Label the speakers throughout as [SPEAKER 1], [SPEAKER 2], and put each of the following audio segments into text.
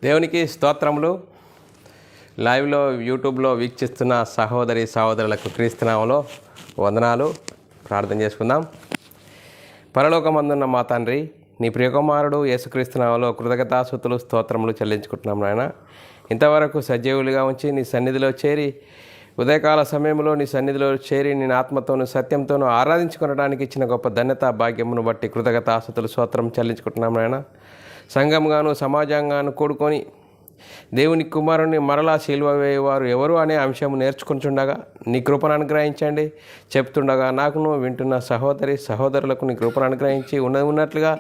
[SPEAKER 1] దేవునికి స్తోత్రములు. లైవ్లో యూట్యూబ్లో వీక్షిస్తున్న సహోదరులకు క్రీస్తునామములో వందనాలు. ప్రార్థన చేసుకుందాం. పరలోకమందున్న మా తండ్రి, నీ ప్రియకుమారుడు యేసుక్రీస్తునామములో కృతజ్ఞతాస్తుతులు స్తోత్రములు చెల్లించుకుంటున్నాం నాయన. ఇంతవరకు సజీవులుగా ఉంచి నీ సన్నిధిలో చేరి ఉదయకాల సమయంలో నీ సన్నిధిలో చేరి నేను ఆత్మతోనూ సత్యంతోనూ ఆరాధించుకోవడానికి ఇచ్చిన గొప్ప ధన్యత భాగ్యమును బట్టి కృతజ్ఞతాస్తుతులు స్తోత్రం చెల్లించుకుంటున్నాం నాయన. సంఘంగాను సమాజంగాను కూడుకొని దేవుని కుమారుని మరలా సిలువ వేయవారు ఎవరు అనే అంశం నేర్చుకుంటుండగా నీ కృపను అనుగ్రహించండి. చెప్తుండగా నాకును వింటున్న సహోదరులకు నీ కృపను అనుగ్రహించి ఉన్నట్లుగా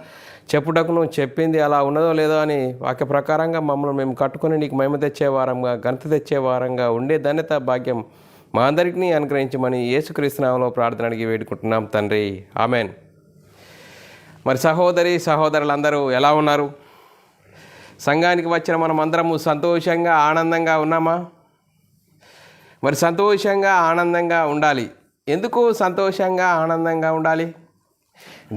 [SPEAKER 1] చెప్పుటకును చెప్పింది అలా ఉన్నదో లేదో అని వాక్య ప్రకారంగా మమ్మల్ని మేము కట్టుకుని నీకు మహిమ తెచ్చేవారంగా ఘనత తెచ్చేవారంగా ఉండే ధన్యత భాగ్యం మా అందరికీ అనుగ్రహించమని యేసుక్రీస్తునామములో ప్రార్థన అడిగి వేడుకుంటున్నాం తండ్రి, ఆమెన్. మరి సహోదరులందరూ ఎలా ఉన్నారు? సంఘానికి వచ్చిన మనం అందరము సంతోషంగా ఆనందంగా ఉన్నామా? మరి సంతోషంగా ఆనందంగా ఉండాలి. ఎందుకు సంతోషంగా ఆనందంగా ఉండాలి?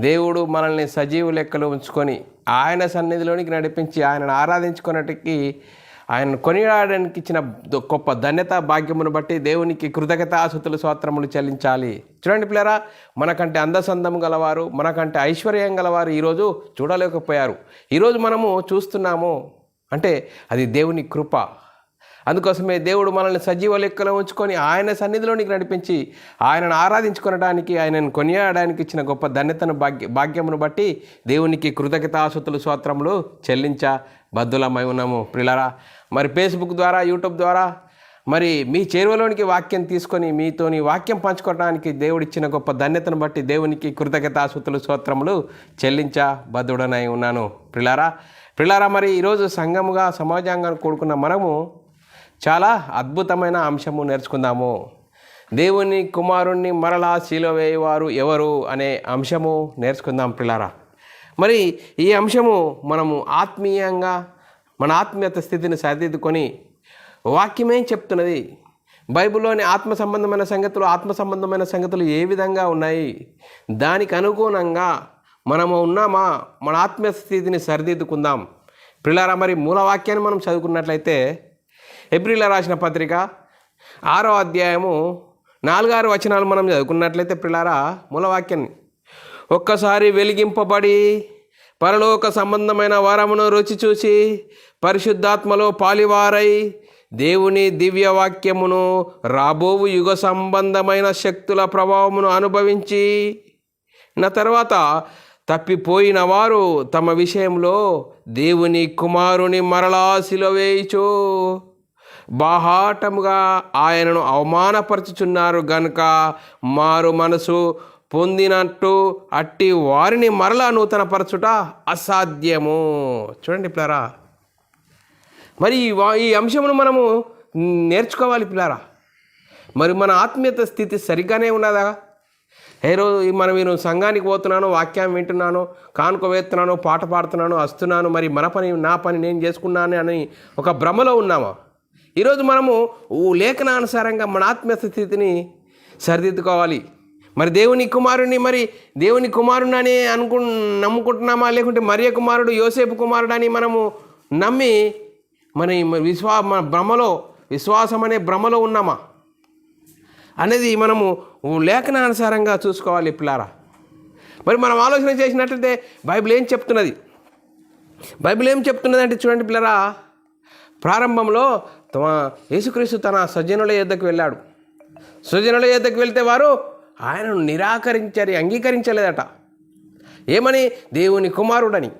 [SPEAKER 1] దేవుడు మనల్ని సజీవ లెక్కలో ఉంచుకొని ఆయన సన్నిధిలోనికి నడిపించి ఆయనను ఆరాధించుకున్నట్టుకి ఆయన కొనియాడడానికి ఇచ్చిన గొప్ప ధన్యత భాగ్యమును బట్టి దేవునికి కృతజ్ఞతాస్తుతులు స్తోత్రములు చెల్లించాలి. చూడండి పిల్లరా, మనకంటే అందసందం గలవారు, మనకంటే ఐశ్వర్యం గలవారు ఈరోజు చూడలేకపోయారు. ఈరోజు మనము చూస్తున్నాము అంటే అది దేవుని కృప. అందుకోసమే దేవుడు మనల్ని సజీవ లెక్కలో ఉంచుకొని ఆయన సన్నిధిలోనికి నడిపించి ఆయనను ఆరాధించుకోవడానికి ఆయనను కొనియాడడానికి ఇచ్చిన గొప్ప ధన్యతను భాగ్యమును బట్టి దేవునికి కృతజ్ఞతాస్తుతులు స్తోత్రములు బద్దులమై ఉన్నాము ప్రియులారా. మరి ఫేస్బుక్ ద్వారా యూట్యూబ్ ద్వారా మరి మీ చేరువలోనికి వాక్యం తీసుకొని మీతోని వాక్యం పంచుకోవడానికి దేవుడిచ్చిన గొప్ప ధన్యతను బట్టి దేవునికి కృతజ్ఞతాస్తుతులు స్తోత్రములు బద్దుడనై ఉన్నాను ప్రియులారా. మరి ఈరోజు సంఘముగా సమాజంగా కూడుకున్న మనము చాలా అద్భుతమైన అంశము నేర్చుకుందాము. దేవుని కుమారుణ్ణి మరలా సిలువ వేయవారు ఎవరు అనే అంశము నేర్చుకుందాం ప్రియులారా. మరి ఈ అంశము మనము ఆత్మీయంగా మన ఆత్మీయత స్థితిని సరిదిద్దుకొని వాక్యమేం చెప్తున్నది, బైబిల్లోని ఆత్మ సంబంధమైన సంగతులు ఏ విధంగా ఉన్నాయి, దానికి అనుగుణంగా మనము ఉన్నామా, మన ఆత్మీయ స్థితిని సరిదిద్దుకుందాం ప్రియులారా. మరి మూలవాక్యాన్ని మనం చదువుకున్నట్లయితే హెబ్రీయులకు రాసిన పత్రిక 6వ అధ్యాయము 4-6 వచనాలు మనం చదువుకున్నట్లయితే ప్రియులారా, మూలవాక్యాన్ని ఒక్కసారి వెలిగింపబడి పరలోక సంబంధమైన వరమును రుచి చూసి పరిశుద్ధాత్మలో పాలివారై దేవుని దివ్య వాక్యమును రాబోవు యుగ సంబంధమైన శక్తుల ప్రభావమును అనుభవించి నా తర్వాత తప్పిపోయిన వారు తమ విషయంలో దేవుని కుమారుని మరలా సిలువ వేయుచు బాహాటముగా ఆయనను అవమానపరచుచున్నారు గనుక మారు మనసు పొందినట్టు అట్టి వారిని మరలా నూతనపరచుట అసాధ్యము. చూడండి పిల్లారా, మరి ఈ అంశమును మనము నేర్చుకోవాలి పిల్లారా. మరి మన ఆత్మీయత స్థితి సరిగ్గానే ఉన్నదా? రోజు నేను సంఘానికి పోతున్నాను, వాక్యం వింటున్నాను, కానుక వేస్తున్నాను, పాట పాడుతున్నాను, వస్తున్నాను, మరి నా పని నేను చేసుకున్నాను అని ఒక భ్రమలో ఉన్నామా? ఈరోజు మనము లేఖనానుసారంగా మన ఆత్మీయ స్థితిని సరిదిద్దుకోవాలి. మరి దేవుని కుమారుని అని నమ్ముకుంటున్నామా, లేకుంటే మరియ కుమారుడు యోసేపు కుమారుడు అని మనము నమ్మి మన భ్రమలో విశ్వాసం అనే భ్రమలో ఉన్నామా అనేది మనము లేఖనానుసారంగా చూసుకోవాలి పిల్లారా. మరి మనం ఆలోచన చేసినట్లయితే బైబిల్ ఏం చెప్తున్నది అంటే చూడండి పిల్లారా, ప్రారంభంలో యేసుక్రీస్తు తన స్వజనుల యొద్దకు వెళ్ళాడు. స్వజనుల యొద్దకు వెళ్తే వారు ఆయనను అంగీకరించలేదట. ఏమని? దేవుని కుమారుడని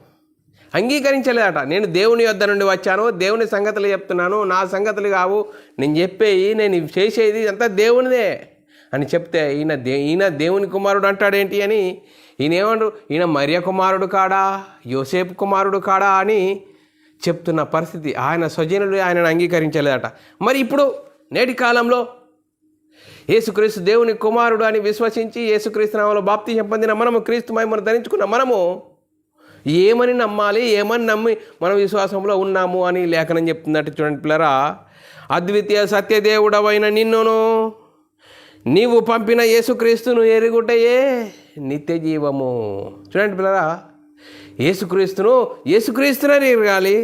[SPEAKER 1] అంగీకరించలేదట. నేను దేవుని యొద్ద నుండి వచ్చాను, దేవుని సంగతులు చెప్తున్నాను, నా సంగతులు కావు, నేను చేసేది అంతా దేవునిదే అని చెప్తే ఈయన దేవుని కుమారుడు అంటాడేంటి అని ఈయన మరియ కుమారుడు కాడా, యోసేపు కుమారుడు కాడా అని చెప్తున్న పరిస్థితి. ఆయన స్వజనులు ఆయనను అంగీకరించలేదట. మరి ఇప్పుడు నేటి కాలంలో యేసుక్రీస్తు దేవుని కుమారుడు అని విశ్వసించి యేసుక్రీస్తు నామములో బాప్తిసం పొందిన మనము, క్రీస్తు మహిమను ధరించుకున్న మనము ఏమని నమ్మాలి, ఏమని నమ్మి మనం విశ్వాసంలో ఉన్నాము అని లేఖనం చెప్తున్నట్టు చూడండి పిల్లరా. అద్వితీయ సత్యదేవుడవైన నిన్నును నీవు పంపిన యేసుక్రీస్తును ఎరుగుటయే నిత్య జీవము. చూడండి పిల్లరా, యేసుక్రీస్తునే ఎరగాలి,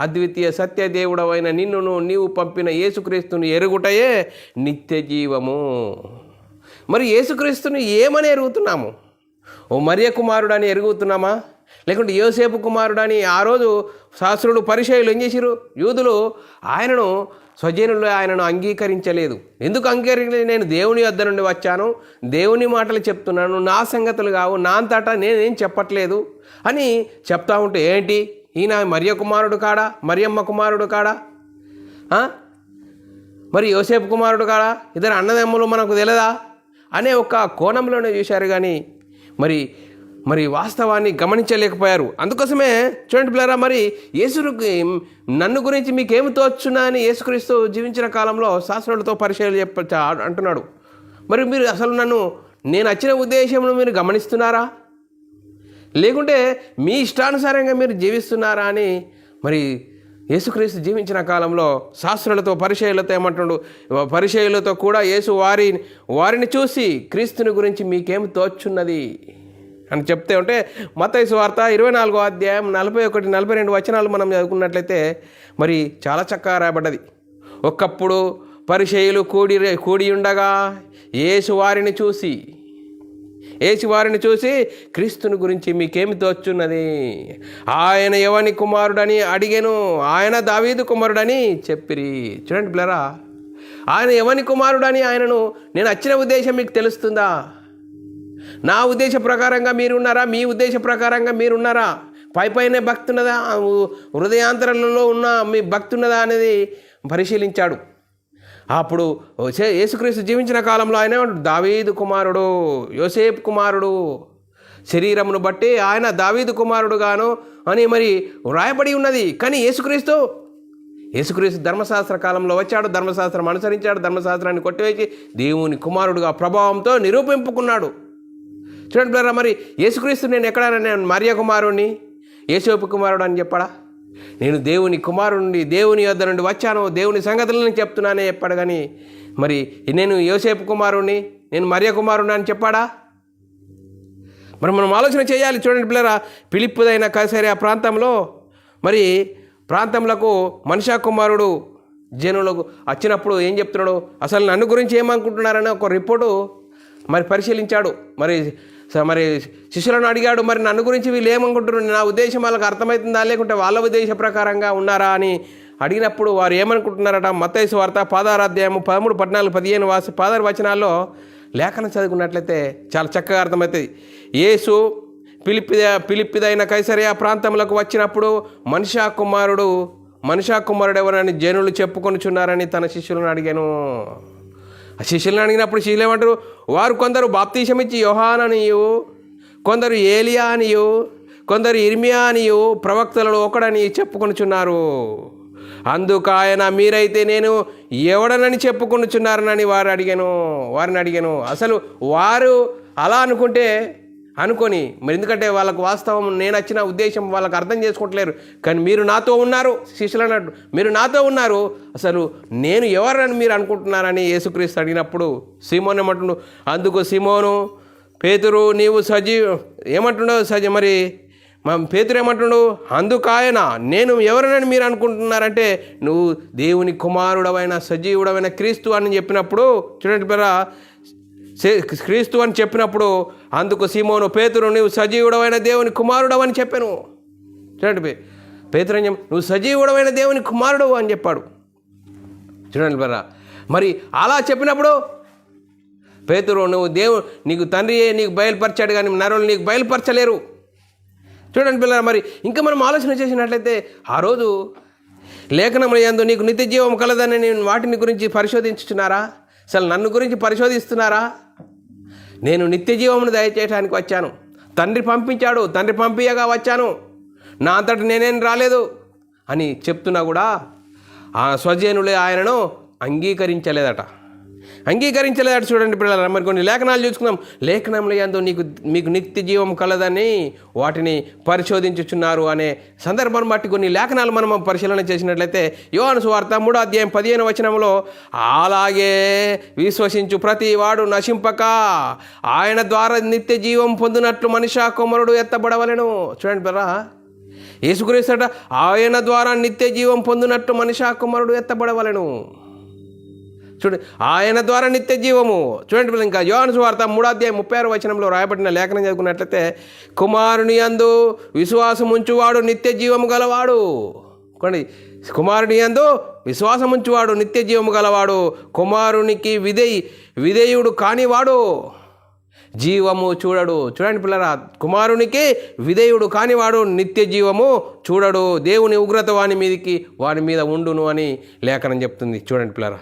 [SPEAKER 1] అద్వితీయ సత్యదేవుడవైన నిన్నును నీవు పంపిన యేసుక్రీస్తుని ఎరుగుటయే నిత్య జీవము. మరి యేసుక్రీస్తుని ఏమని ఎరుగుతున్నాము? ఓ మరియ కుమారుడని ఎరుగుతున్నామా? లేకుంటే యోసేపు కుమారుడని? ఆ రోజు శాస్త్రులు పరిచయులు ఏం చేసిరు? యూదులు ఆయనను స్వజనులు ఆయనను అంగీకరించలేదు. ఎందుకు అంగీకరించలేదు? నేను దేవుని వద్ద నుండి వచ్చాను, దేవుని మాటలు చెప్తున్నాను, నా సంగతులు కావు, నా అంతటా నేనేం చెప్పట్లేదు అని చెప్తా ఉంటే, ఏంటి ఈయన మరియ కుమారుడు కాడా, మరియమ్మ కుమారుడు కాడా, మరి యోసేపు కుమారుడు కాడా, ఇద్దరు అన్నదమ్ములు మనకు తెలియదా అనే ఒక కోణంలోనే చూశారు. కానీ మరి వాస్తవాన్ని గమనించలేకపోయారు. అందుకోసమే చూడండి పిల్లరా, మరి యేసుకి నన్ను గురించి మీకేమి తోచున్నా అని యేసుక్రీస్తు జీవించిన కాలంలో శాస్త్రులతో పరిచయాలు అంటున్నాడు. మరి మీరు అసలు నేను వచ్చిన ఉద్దేశంలో మీరు గమనిస్తున్నారా, లేకుంటే మీ ఇష్టానుసారంగా మీరు జీవిస్తున్నారా అని మరి యేసుక్రీస్తు జీవించిన కాలంలో శాస్త్రులతో పరిచయులతో ఏమంటున్నాడు? పరిచయులతో కూడా యేసు వారిని చూసి క్రీస్తుని గురించి మీకేమి తోచున్నది అని చెప్తే ఉంటే మత్తయి సువార్త 24వ అధ్యాయం 41, 42 వచనాలు మనం చదువుకున్నట్లయితే మరి చాలా చక్కగా రాయబడ్డది. ఒకప్పుడు పరిచయులు కూడి ఉండగా యేసు వారిని చూసి క్రీస్తుని గురించి మీకేమి తోచున్నది? ఆయన ఎవని కుమారుడని అడిగెను, ఆయన దావీదు కుమారుడని చెప్పిరి. చూడండి పిల్లరా, ఆయన ఎవని కుమారుడని ఆయనను నేను వచ్చిన ఉద్దేశం మీకు తెలుస్తుందా? నా ఉద్దేశ ప్రకారంగా మీరున్నారా? మీ ఉద్దేశ ప్రకారంగా మీరున్నారా? పైనే భక్తి ఉన్నదా? హృదయాంతరంలో ఉన్న మీ భక్తి ఉన్నదా అనేది పరిశీలించాడు. అప్పుడు యేసుక్రీస్తు జీవించిన కాలంలో ఆయన దావీదు కుమారుడు, యోసేపు కుమారుడు, శరీరమును బట్టి ఆయన దావీదు కుమారుడుగాను అని మరి వ్రాయబడి ఉన్నది. కానీ యేసుక్రీస్తు ధర్మశాస్త్ర కాలంలో వచ్చాడు, ధర్మశాస్త్రం అనుసరించాడు, ధర్మశాస్త్రాన్ని కొట్టివేసి దేవుని కుమారుడుగా ప్రభావంతో నిరూపింపుకున్నాడు. చూడండి బ్రదర్, మరి యేసుక్రీస్తు నేను మరియ కుమారుడిని, యేసేపు కుమారుడు అని చెప్పాడా? నేను దేవుని కుమారుడిని, దేవుని యొద్ద నుండి వచ్చాను, దేవుని సంగతులను చెప్తున్నానే చెప్పాడు. కానీ మరి నేను యోసేపు కుమారుడిని, నేను మరియ కుమారుడిని అని చెప్పాడా? మరి మనం ఆలోచన చేయాలి. చూడండి పిల్లరా, ఫిలిప్పుదైన కైసరియా ప్రాంతంలకు మనిషా కుమారుడు జనులకు వచ్చినప్పుడు ఏం చెప్తున్నాడు? అసలు నన్ను గురించి ఏమనుకుంటున్నారని ఒక రిపోర్టు మరి పరిశీలించాడు. మరి శిష్యులను అడిగాడు, మరి నన్ను గురించి వీళ్ళు ఏమనుకుంటున్నారు, నా ఉద్దేశం వాళ్ళకి అర్థమవుతుందా, లేకుంటే వాళ్ళ ఉద్దేశ ప్రకారంగా ఉన్నారా అని అడిగినప్పుడు వారు ఏమనుకుంటున్నారట? మత్తయి సువార్త 16వ అధ్యాయము 13, 14, 15 16 వచనాల్లో లేఖనం చదువుకున్నట్లయితే చాలా చక్కగా అర్థమవుతుంది. యేసు ఫిలిప్పిదైన కైసరియా ప్రాంతములకు వచ్చినప్పుడు మనిషా కుమారుడు ఎవరని జనులు చెప్పుకొనుచున్నారని తన శిష్యులను అడిగాను. ఆ శిష్యులను అడిగినప్పుడు శిష్యులు ఏమంటారు? వారు కొందరు బాప్తీసం ఇచ్చి యోహాను అనియు, కొందరు ఏలియా అనియు, కొందరు ఇర్మియా అనియు, ప్రవక్తలలో ఒకడని చెప్పుకొనుచున్నారు. అందుకు ఆయన మీరైతే నేను ఎవడనని చెప్పుకొనుచున్నారని వారిని అడిగాను. అసలు వారు అలా అనుకొని మరి ఎందుకంటే వాళ్ళకు వాస్తవం నేను వచ్చిన ఉద్దేశం వాళ్ళకు అర్థం చేసుకోవట్లేరు. కానీ మీరు నాతో ఉన్నారు, శిష్యులు అన్నట్టు మీరు నాతో ఉన్నారు, అసలు నేను ఎవరని మీరు అనుకుంటున్నారని యేసుక్రీస్తు అడిగినప్పుడు సీమోను ఏమంటుండు? అందుకు సీమోను పేతురు నీవు మరి పేతురు ఏమంటుండు? అందుకాయన నేను ఎవరనని మీరు అనుకుంటున్నారంటే నువ్వు దేవుని కుమారుడవైన సజీవుడవైన క్రీస్తు అని చెప్పినప్పుడు చూడండి పేరా, క్రీస్తు అని చెప్పినప్పుడు అందుకు సీమోను పేతురు నువ్వు సజీవుడవైన దేవుని కుమారుడవని చెప్పాను. చూడండి, పేతురు అని నువ్వు సజీవుడవైన దేవుని కుమారుడు అని చెప్పాడు. చూడండి బర్రా, మరి అలా చెప్పినప్పుడు పేతురు నీకు తండ్రియే నీకు బయలుపరిచాడు కానీ నరులు నీకు బయలుపరచలేరు. చూడండి పిల్లరా, మరి ఇంకా మనం ఆలోచన చేసినట్లయితే ఆ రోజు లేఖనముల యందు నీకు నిత్య జీవం కలదని నేను వాటిని గురించి పరిశోధించుచున్నారా? అసలు నన్ను గురించి పరిశోధిస్తున్నారా? నేను నిత్య జీవమును దయచేయడానికి వచ్చాను, తండ్రి పంపించాడు, తండ్రి పంపించగా వచ్చాను, నా అంతటి నేనేం రాలేదు అని చెప్తున్నా కూడా ఆ స్వజనులే ఆయనను అంగీకరించలేదట. చూడండి పిల్లల, మరి కొన్ని లేఖనాలు చూసుకుందాం. లేఖనముల యందు మీకు నిత్య జీవం కలదని వాటిని పరిశోధించుచున్నారు అనే సందర్భాన్ని బట్టి కొన్ని లేఖనాలు మనం పరిశీలన చేసినట్లయితే యోహాను సువార్త 3వ అధ్యాయం 15వ వచనంలో అలాగే విశ్వసించు ప్రతి వాడు నశింపక ఆయన ద్వారా నిత్య జీవం పొందినట్లు మనిషా కుమారుడు ఎత్తబడవలెను. చూడండి పిల్లరా, యేసుక్రీస్తు ఆయన ద్వారా నిత్య జీవం పొందినట్టు మనిషి కుమారుడు ఎత్తబడవలెను. చూడండి, ఆయన ద్వారా నిత్య జీవము. చూడండి, ఇంకా యోహాను సువార్త 3:36 రాయబడిన లేఖనం చదువుకున్నట్లయితే, కుమారుని యందు విశ్వాసం ఉంచువాడు నిత్య జీవము గలవాడు. చూడండి, కుమారుని యందు విశ్వాసం ఉంచువాడు నిత్య జీవము గలవాడు, కుమారునికి విధేయుడు కానివాడు జీవము చూడడు. చూడండి పిల్లరా, కుమారునికి విధేయుడు కానివాడు నిత్య జీవము చూడడు, దేవుని ఉగ్రత వాని మీద ఉండును అని లేఖనం చెప్తుంది. చూడండి పిల్లరా,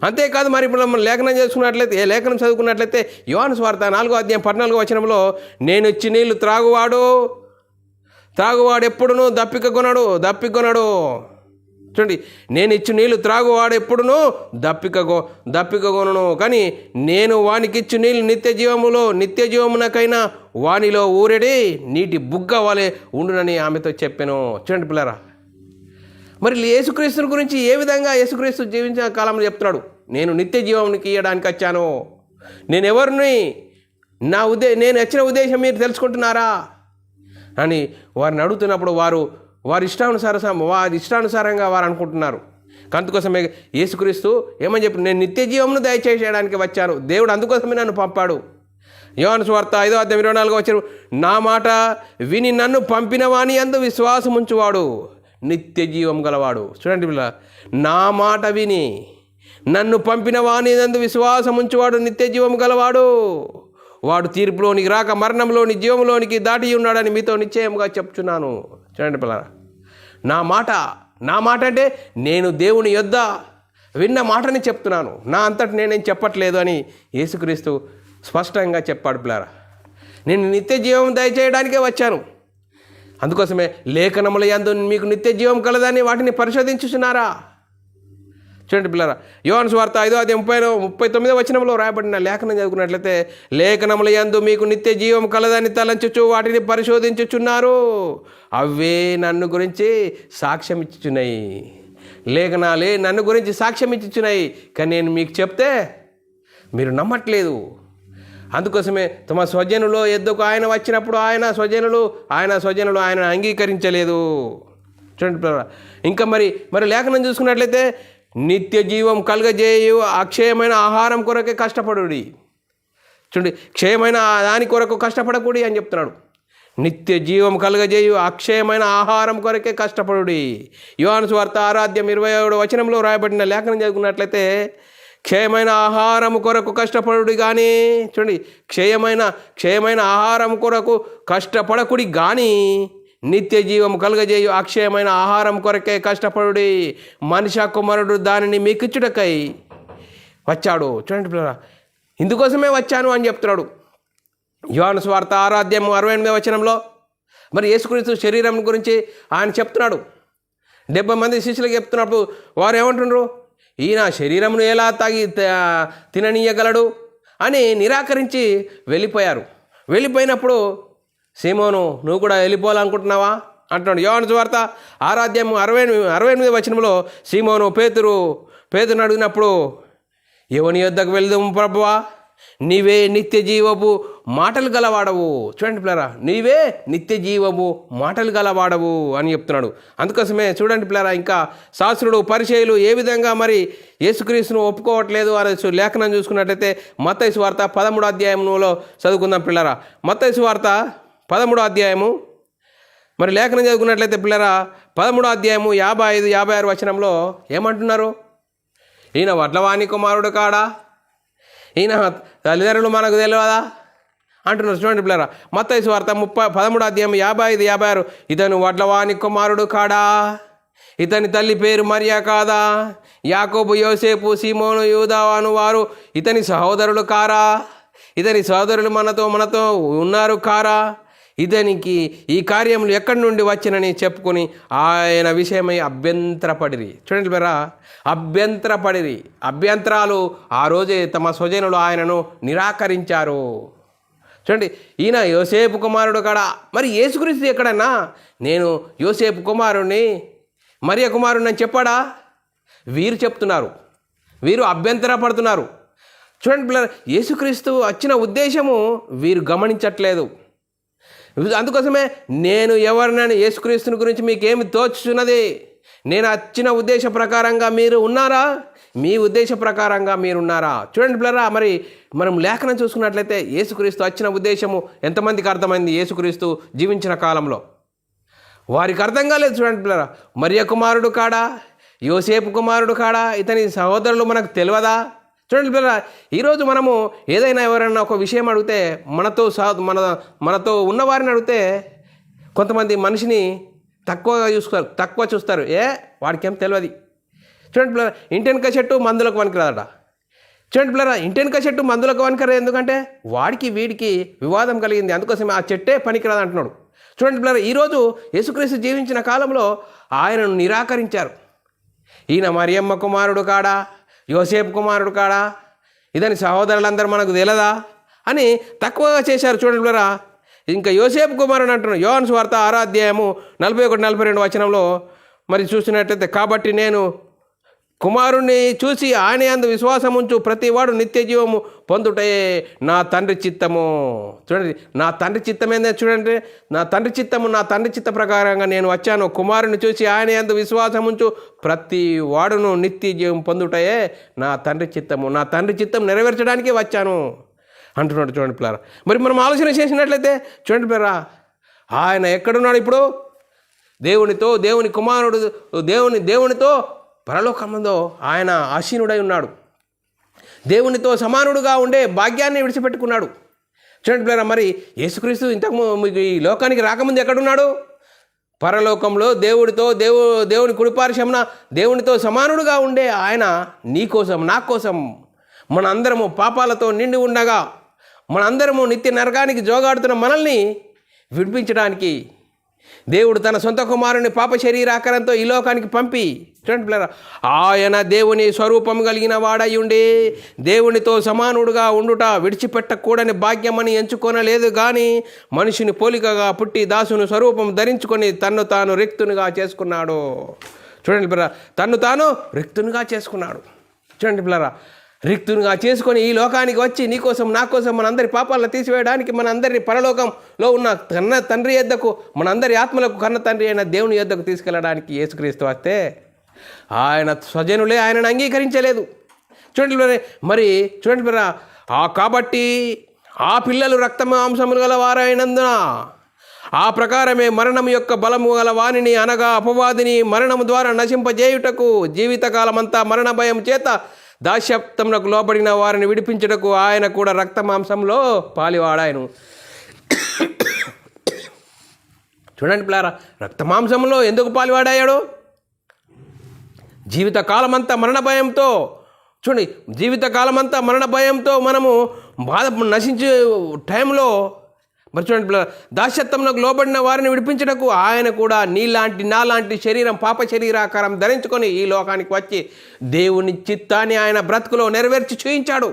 [SPEAKER 1] అంతేకాదు మరి ఇప్పుడు మనం లేఖనం చేసుకున్నట్లయితే, లేఖనం చదువుకున్నట్లయితే యోహాను సువార్త 4:14 నేను ఇచ్చి నీళ్లు త్రాగువాడు ఎప్పుడునూ దప్పికొనడు. చూడండి, నేను ఇచ్చి నీళ్లు త్రాగువాడు ఎప్పుడునూ దప్పికొనను, కానీ నేను వానికిచ్చు నీళ్ళు నిత్య జీవమునకైనా వానిలో ఊరెడి నీటి బుగ్గ వలె ఉండునని ఆమెతో చెప్పాను. చూడండి పిల్లరా, మరి యేసుక్రీస్తు గురించి ఏ విధంగా యేసుక్రీస్తు జీవించిన కాలంలో చెప్తున్నాడు, నేను నిత్య జీవానికి ఇవ్వడానికి వచ్చాను, నేను ఎవరిని, నేను వచ్చిన ఉద్దేశం మీరు తెలుసుకుంటున్నారా అని వారిని అడుగుతున్నప్పుడు వారి ఇష్టానుసారంగా వారు అనుకుంటున్నారు. అందుకోసమే యేసుక్రీస్తు ఏమని చెప్పి, నేను నిత్య జీవమును దయచేయడానికి వచ్చాను, దేవుడు అందుకోసమే నన్ను పంపాడు. యోహాను సువార్త 5:24 నా మాట విని నన్ను పంపిన వాని యందు విశ్వాసం ఉంచువాడు నిత్య జీవం గలవాడు. చూడండి పిల్ల, నా మాట విని నన్ను పంపిన వాని యందు విశ్వాసం ఉంచువాడు నిత్య జీవం గలవాడు, వాడు తీర్పులోనికి రాక మరణంలోని జీవంలోనికి దాటి ఉన్నాడని మీతో నిశ్చయంగా చెప్తున్నాను. చూడండి పిల్లరా, నా మాట అంటే నేను దేవుని యొద్ద విన్న మాటని చెప్తున్నాను, నా అంతటి నేనేం చెప్పట్లేదు అని యేసుక్రీస్తు స్పష్టంగా చెప్పాడు. పిల్లరా, నేను నిత్య జీవం దయచేయడానికే వచ్చాను, అందుకోసమే లేఖనముల యందు మీకు నిత్య జీవం కలదని వాటిని పరిశోధించుచున్నారా. చూడండి పిల్లరా, యోహాను సువార్త 5:39 రాయబడిన లేఖనం చదువుకున్నట్లయితే, లేఖనముల యందు మీకు నిత్య జీవం కలదని తలంచుచు వాటిని పరిశోధించుచున్నారు, అవే నన్ను గురించి సాక్ష్యం ఇచ్చుచున్నాయి. లేఖనాలే నన్ను గురించి సాక్ష్యం ఇచ్చుచున్నాయి, కానీ నేను మీకు చెప్తే మీరు నమ్మట్లేదు. అందుకోసమే తమ స్వజనులు ఎద్దుకు ఆయన వచ్చినప్పుడు ఆయన స్వజనులు ఆయన అంగీకరించలేదు. చూడండి పిల్లరా, ఇంకా మరి లేఖనం చూసుకున్నట్లయితే, నిత్య జీవం కలుగజేయు అక్షయమైన ఆహారం కొరకే కష్టపడుడి. చూడండి, క్షయమైన దాని కొరకు కష్టపడకూడి అని చెప్తున్నాడు. నిత్య జీవం కలుగజేయు అక్షయమైన ఆహారం కొరకే కష్టపడుడి. యోహాను సువార్త 6:27 రాయబడిన లేఖనం చదువుకున్నట్లయితే, క్షయమైన ఆహారం కొరకు కష్టపడుడి కానీ, చూడండి, క్షయమైన ఆహారం కొరకు కష్టపడకుడి కానీ నిత్య జీవం కలుగజేయు అక్షయమైన ఆహారం కొరకే కష్టపడుడి, మనిషి కుమారుడు దానిని మీకిచ్చుటకై వచ్చాడు. చూడండి పిల్లరా, ఇందుకోసమే వచ్చాను అని చెప్తున్నాడు. యోహాను సువార్త 6:68 మరి యేసుక్రీస్తు శరీరం గురించి ఆయన చెప్తున్నాడు. 70 మంది శిష్యులకు చెప్తున్నప్పుడు వారు ఏమంటున్నారు, ఈయన శరీరమును ఎలా తిననీయగలడు అని నిరాకరించి వెళ్ళిపోయినప్పుడు, సీమోను నువ్వు కూడా వెళ్ళిపోవాలనుకుంటున్నావా అంటున్నాడు. యోహాను సువార్త 6:68 సీమోను పేతురుని అడిగినప్పుడు, ఎవని యొద్దకు వెళ్దాము ప్రభువా, నీవే నిత్య జీవపు మాటలు గలవాడవు. చూడండి పిల్లరా, నీవే నిత్య జీవము మాటలు గలవాడవు అని చెప్తున్నాడు. అందుకోసమే చూడండి పిల్లరా, ఇంకా శాస్త్రుడు పరిచయులు ఏ విధంగా మరి యేసుక్రీస్తును ఒప్పుకోవట్లేదు అని లేఖనం చూసుకున్నట్టయితే మత్తయి సువార్త 13 చదువుకుందాం పిల్లరా. మత్తయి సువార్త 13 మరి లేఖనం చదువుకున్నట్లయితే పిల్లరా, 13 55-56 ఏమంటున్నారు, ఈయన వడ్లవాణి కుమారుడు కాడా, ఈయన తల్లిదండ్రులు మనకు తెలియదా అంటున్నారు. చూడండి పిల్లరా, మత్తయి సువార్త 13:55-56 ఇతను వడ్లవాణి కుమారుడు కాడా, ఇతని తల్లి పేరు మరియా కాదా, యాకోబు యోసేపు సీమోను యూదా అను వారు ఇతని సహోదరులు కారా, ఇతని సహోదరులు మనతో ఉన్నారు కారా, ఇతనికి ఈ కార్యములు ఎక్కడి నుండి వచ్చినని చెప్పుకొని ఆయన విషయమై అభ్యంతరపడిరి. చూడండి పిల్లరా, అభ్యంతరాలు ఆ రోజే తమ స్వజనులు ఆయనను నిరాకరించారు. చూడండి, ఈయన యోసేపు కుమారుడు కాడా, మరి యేసుక్రీస్తు ఎక్కడన్నా నేను యోసేపు కుమారుణ్ణి మరియ కుమారుణ్ణి అని చెప్పాడా? వీరు చెప్తున్నారు, వీరు అభ్యంతరపడుతున్నారు. చూడండి పిల్లలు, యేసుక్రీస్తు వచ్చిన ఉద్దేశము వీరు గమనించట్లేదు. అందుకోసమే నేను ఎవరినని యేసుక్రీస్తుని గురించి మీకేమి తోచుచున్నది, నేను వచ్చిన ఉద్దేశ ప్రకారంగా మీరు ఉన్నారా, మీ ఉద్దేశ ప్రకారంగా మీరున్నారా? చూడండి పిల్లరా, మరి మనం లేఖనం చూసుకున్నట్లయితే యేసుక్రీస్తు వచ్చిన ఉద్దేశము ఎంతమందికి అర్థమైంది? యేసుక్రీస్తు జీవించిన కాలంలో వారికి అర్థం కాలేదు. చూడండి పిల్లరా, మరియ కుమారుడు కాడా, యోసేపు కుమారుడు కాడా, ఇతని సహోదరులు మనకు తెలియదా? చూడండి పిల్లరా, ఈరోజు మనము ఏదైనా ఎవరైనా ఒక విషయం అడిగితే మనతో ఉన్నవారిని అడిగితే కొంతమంది మనిషిని తక్కువ చూస్తారు. వాడికి ఏం తెలియదు. చూడండి పిల్లరా, ఇంటెనక చెట్టు మందులకు వనికిరాదట. చూడండి పిల్లరా, ఇంటెనక చెట్టు మందులకు వనికరాదు. ఎందుకంటే వాడికి వీడికి వివాదం కలిగింది, అందుకోసమే ఆ చెట్టే పనికిరాదు అంటున్నాడు. చూడండి పిల్లరా, ఈరోజు యేసుక్రీస్తు జీవించిన కాలంలో ఆయనను నిరాకరించారు. ఈయన మరియమ్మ కుమారుడు కాడా, యోసేపు కుమారుడు కాడా, ఇదని సహోదరులందరూ మనకు తెలియదా అని తక్కువగా చేశారు. చూడండి పిల్లరా, ఇంకా యోసేపు కుమారుడు అంటున్నాడు. యోహాను సువార్త 6వ అధ్యాయము 41-42 వచనంలో మరి చూసినట్లయితే, కాబట్టి నేను కుమారుణ్ణి చూసి ఆయన యందు విశ్వాసం ఉంచు ప్రతివాడు నిత్య జీవము పొందుటే నా తండ్రి చిత్తము. చూడండి, నా తండ్రి చిత్తం ఏంటంటే, చూడండి, నా తండ్రి చిత్త ప్రకారంగా నేను వచ్చాను. కుమారుని చూసి ఆయన యందు విశ్వాసం ఉంచు ప్రతి వాడును నిత్య జీవం పొందుటయే నా తండ్రి చిత్తము. నా తండ్రి చిత్తం నెరవేర్చడానికి వచ్చాను అంటున్నాడు. చూడండి పిల్లరా, మరి మనం ఆలోచన చేసినట్లయితే చూడండి పిల్లరా, ఆయన ఎక్కడున్నాడు ఇప్పుడు? దేవుని కుమారుడు దేవునితో పరలోకమంలో ఆయన ఆసీనుడై ఉన్నాడు. దేవునితో సమానుడుగా ఉండే భాగ్యాన్ని విడిచిపెట్టుకున్నాడు. చూడండి పిల్లరా, మరి యేసుక్రీస్తు ఇంతకు ఈ లోకానికి రాకముందు ఎక్కడున్నాడు? పరలోకంలో దేవుని కుడిపార్శ్వమున దేవునితో సమానుడుగా ఉండే ఆయన నీ కోసం నా కోసం మనందరము పాపాలతో నిండి ఉండగా మనందరము నిత్య నరకానికి జోగాడుతున్న మనల్ని విడిపించడానికి దేవుడు తన సొంత కుమారుని పాప శరీరాకారంతో ఈ లోకానికి పంపి, చూడండి పిల్లరా, ఆయన దేవుని స్వరూపం కలిగిన వాడై ఉండి దేవునితో సమానుడుగా ఉండుట విడిచిపెట్టకూడని భాగ్యమని ఎంచుకొనలేదు కానీ మనిషిని పోలికగా పుట్టి దాసుని స్వరూపం ధరించుకొని తన్ను తాను రిక్తునిగా చేసుకున్నాడు. చూడండి పిల్లరా, తన్ను తాను రిక్తునిగా చేసుకున్నాడు. చూడండి పిల్లరా, రిక్తునిగా చేసుకొని ఈ లోకానికి వచ్చి నీకోసం నా కోసం మనందరి పాపాలను తీసివేయడానికి, మనందరినీ పరలోకంలో ఉన్న కన్న తండ్రి యొద్దకు, మనందరి ఆత్మలకు కన్న తండ్రి అయిన దేవుని యొద్దకు తీసుకెళ్ళడానికి యేసుక్రీస్తు వస్తే ఆయన స్వజనులే ఆయనను అంగీకరించలేదు. చూడండి మరి చూడండి పిల్లరా, కాబట్టి ఆ పిల్లలు రక్త మాంసములు గల వారైనందున ఆ ప్రకారమే మరణం యొక్క బలము గల వానిని అనగా అపవాదిని మరణము ద్వారా నశింపజేయుటకు జీవితకాలమంతా మరణ భయం చేత దాస్యత్వమునకు లోబడిన వారిని విడిపించుటకు ఆయన కూడా రక్త మాంసంలో పాలివాడాయను. చూడండి పిల్లారా, రక్త మాంసంలో ఎందుకు పాలివాడాయాడు? జీవితకాలమంతా మరణ భయంతో, చూడండి, జీవితకాలమంతా మరణ భయంతో మనము నశించే టైంలో మరి చూడండి పిల్లలు, దాస్యత్వమునకు లోబడిన వారిని విడిపించటకు ఆయన కూడా నాలాంటి శరీరం, పాప శరీరాకారం ధరించుకొని ఈ లోకానికి వచ్చి దేవుని చిత్తాన్ని ఆయన బ్రతుకులో నెరవేర్చి చూయించాడు.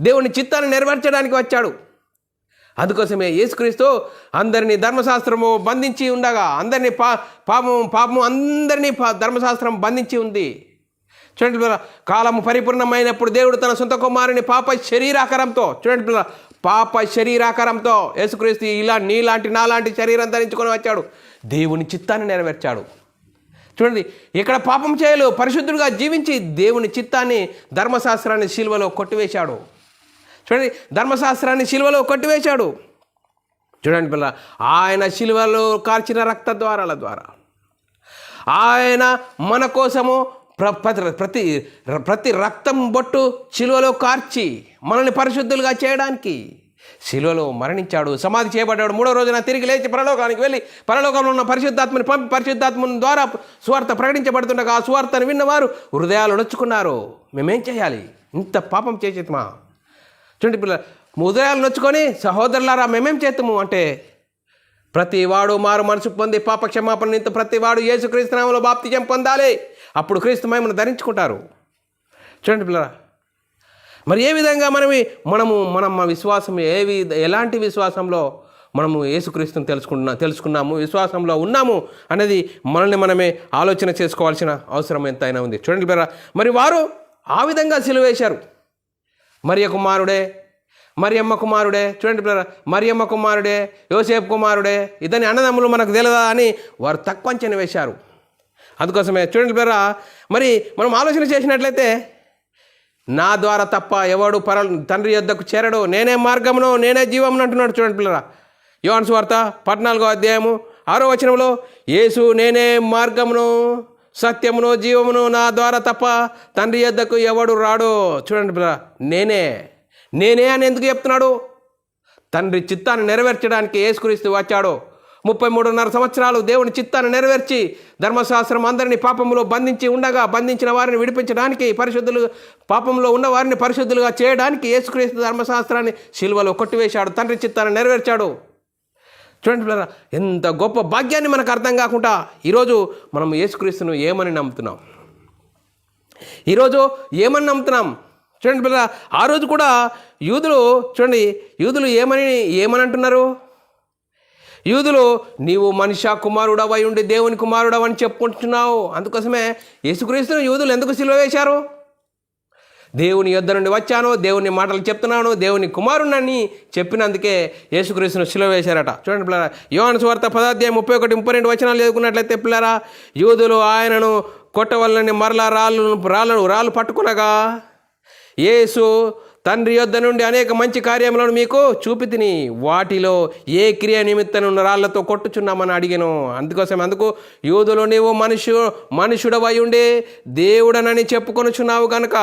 [SPEAKER 1] దేవుని చిత్తాన్ని నెరవేర్చడానికి వచ్చాడు. అందుకోసమే యేసుక్రీస్తు అందరినీ ధర్మశాస్త్రము బంధించి ఉండగా, అందరినీ పాపము అందరినీ ధర్మశాస్త్రం బంధించి ఉంది. చూడండి పిల్లల, కాలము పరిపూర్ణమైనప్పుడు దేవుడు తన సొంత కుమారుని పాప శరీరాకారంతో, చూడండి పిల్లల, పాప శరీరాకారంతో యేసుక్రీస్తు నాలాంటి శరీరం ధరించుకొని వచ్చాడు. దేవుని చిత్తాన్ని నెరవేర్చాడు. చూడండి, ఇక్కడ పాపం చేయలు పరిశుద్ధుడుగా జీవించి దేవుని చిత్తాన్ని, ధర్మశాస్త్రాన్ని శిలువలో కొట్టివేశాడు. చూడండి, ధర్మశాస్త్రాన్ని శిలువలో కొట్టివేశాడు. చూడండి పిల్ల, ఆయన శిలువలో కార్చిన రక్త ద్వారాల ద్వారా ఆయన మన కోసము ప్రతి రక్తం బొట్టు శిలువలో కార్చి మనల్ని పరిశుద్ధులుగా చేయడానికి శిలువలో మరణించాడు, సమాధి చేయబడ్డాడు. 3వ రోజున తిరిగి లేచి పరలోకానికి వెళ్ళి పరలోకంలో ఉన్న పరిశుద్ధాత్మని పంపి పరిశుద్ధాత్మని ద్వారా సువార్త ప్రకటించబడుతుండగా ఆ సువార్తను విన్నవారు హృదయాలు నొచ్చుకున్నారు. మేమేం చేయాలి? ఇంత పాపం చేసేతమా? చూడండి పిల్ల, హృదయాలు నొచ్చుకొని సహోదరులారా మేమేం చేస్తాము అంటే, ప్రతి వాడు మారు మనసు పొంది పాప క్షమాపణ నిమిత్తం ప్రతి వాడు యేసుక్రీస్తు నామములో బాప్తిజం పొందాలి. అప్పుడు క్రీస్తు మహిమను ధరించుకుంటారు. చూడండి పిల్లరా, మరి ఏ విధంగా మన విశ్వాసం ఎలాంటి విశ్వాసంలో మనము యేసుక్రీస్తుని తెలుసుకున్నాము, విశ్వాసంలో ఉన్నాము అనేది మనమే ఆలోచన చేసుకోవాల్సిన అవసరం ఎంతైనా ఉంది. చూడండి పిల్లరా, మరి వారు ఆ విధంగా సిలువేశారు. మరియ కుమారుడే మరియమ్మ కుమారుడే, చూడండి పిల్లరా, మరియమ్మ కుమారుడే, యోసేపు కుమారుడే, ఇతని అన్నదమ్ములు మనకు తెలియదా అని వారు తక్కువ అంచనా వేశారు. అందుకోసమే చూడండి పిల్లరా, మరి మనం ఆలోచన చేసినట్లయితే నా ద్వారా తప్ప ఎవడు తండ్రి యొద్దకు చేరడు, నేనే మార్గమును నేనే జీవమును అంటున్నాడు. చూడండి పిల్లరా, యోహాను సువార్త 14వ అధ్యాయము 6వ వచనంలో యేసు నేనే మార్గమును సత్యమును జీవమును, నా ద్వారా తప్ప తండ్రి యొద్దకు ఎవడు రాడు. చూడండి పిల్లరా, నేనే అని ఎందుకు చెప్తున్నాడు? తండ్రి చిత్తాన్ని నెరవేర్చడానికి యేసుక్రీస్తు వచ్చాడు. 33.5 సంవత్సరాలు దేవుని చిత్తాన్ని నెరవేర్చి ధర్మశాస్త్రం అందరినీ పాపంలో బంధించిన వారిని విడిపించడానికి, పాపంలో ఉన్న వారిని పరిశుద్ధులుగా చేయడానికి యేసుక్రీస్తు ధర్మశాస్త్రాన్ని శిలువలో కొట్టివేశాడు, తండ్రి చిత్తాన్ని నెరవేర్చాడు. చూడండి పిల్లరా, ఎంత గొప్ప భాగ్యాన్ని మనకు అర్థం కాకుండా ఈరోజు మనం యేసుక్రీస్తును ఏమని నమ్ముతున్నాం? చూడండి పిల్లరా, ఆ రోజు కూడా యూదులు ఏమని అంటున్నారు? యూదులు నీవు మనిషి కుమారుడవై ఉండి దేవుని కుమారుడవు అని చెప్పుకుంటున్నావు. అందుకోసమే యేసుక్రీస్తును యూదులు ఎందుకు సిలువ వేశారు? దేవుని యొద్ద నుండి వచ్చాను, దేవుని మాటలు చెప్తున్నాను, దేవుని కుమారుణ్ణని చెప్పినందుకే యేసుక్రీస్తును సిలువ వేశారట. చూడండి పిల్లరా, యోహాను సువార్త 10వ అధ్యాయం 31-32 వచనాలు చదువుకున్నట్లయితే పిల్లరా, యూదులు ఆయనను కొట్టవలనని మరలా రాళ్ళు పట్టుకునగా యేసు తండ్రి యొద్ద నుండి అనేక మంచి కార్యములను మీకు చూపితిని, వాటిలో ఏ క్రియ నిమిత్తను రాళ్లతో కొట్టుచున్నామని అడిగాను. అందుకు యూదులు నీవు మనుషుడవై ఉండి దేవుడనని చెప్పుకొనుచున్నావు గనుక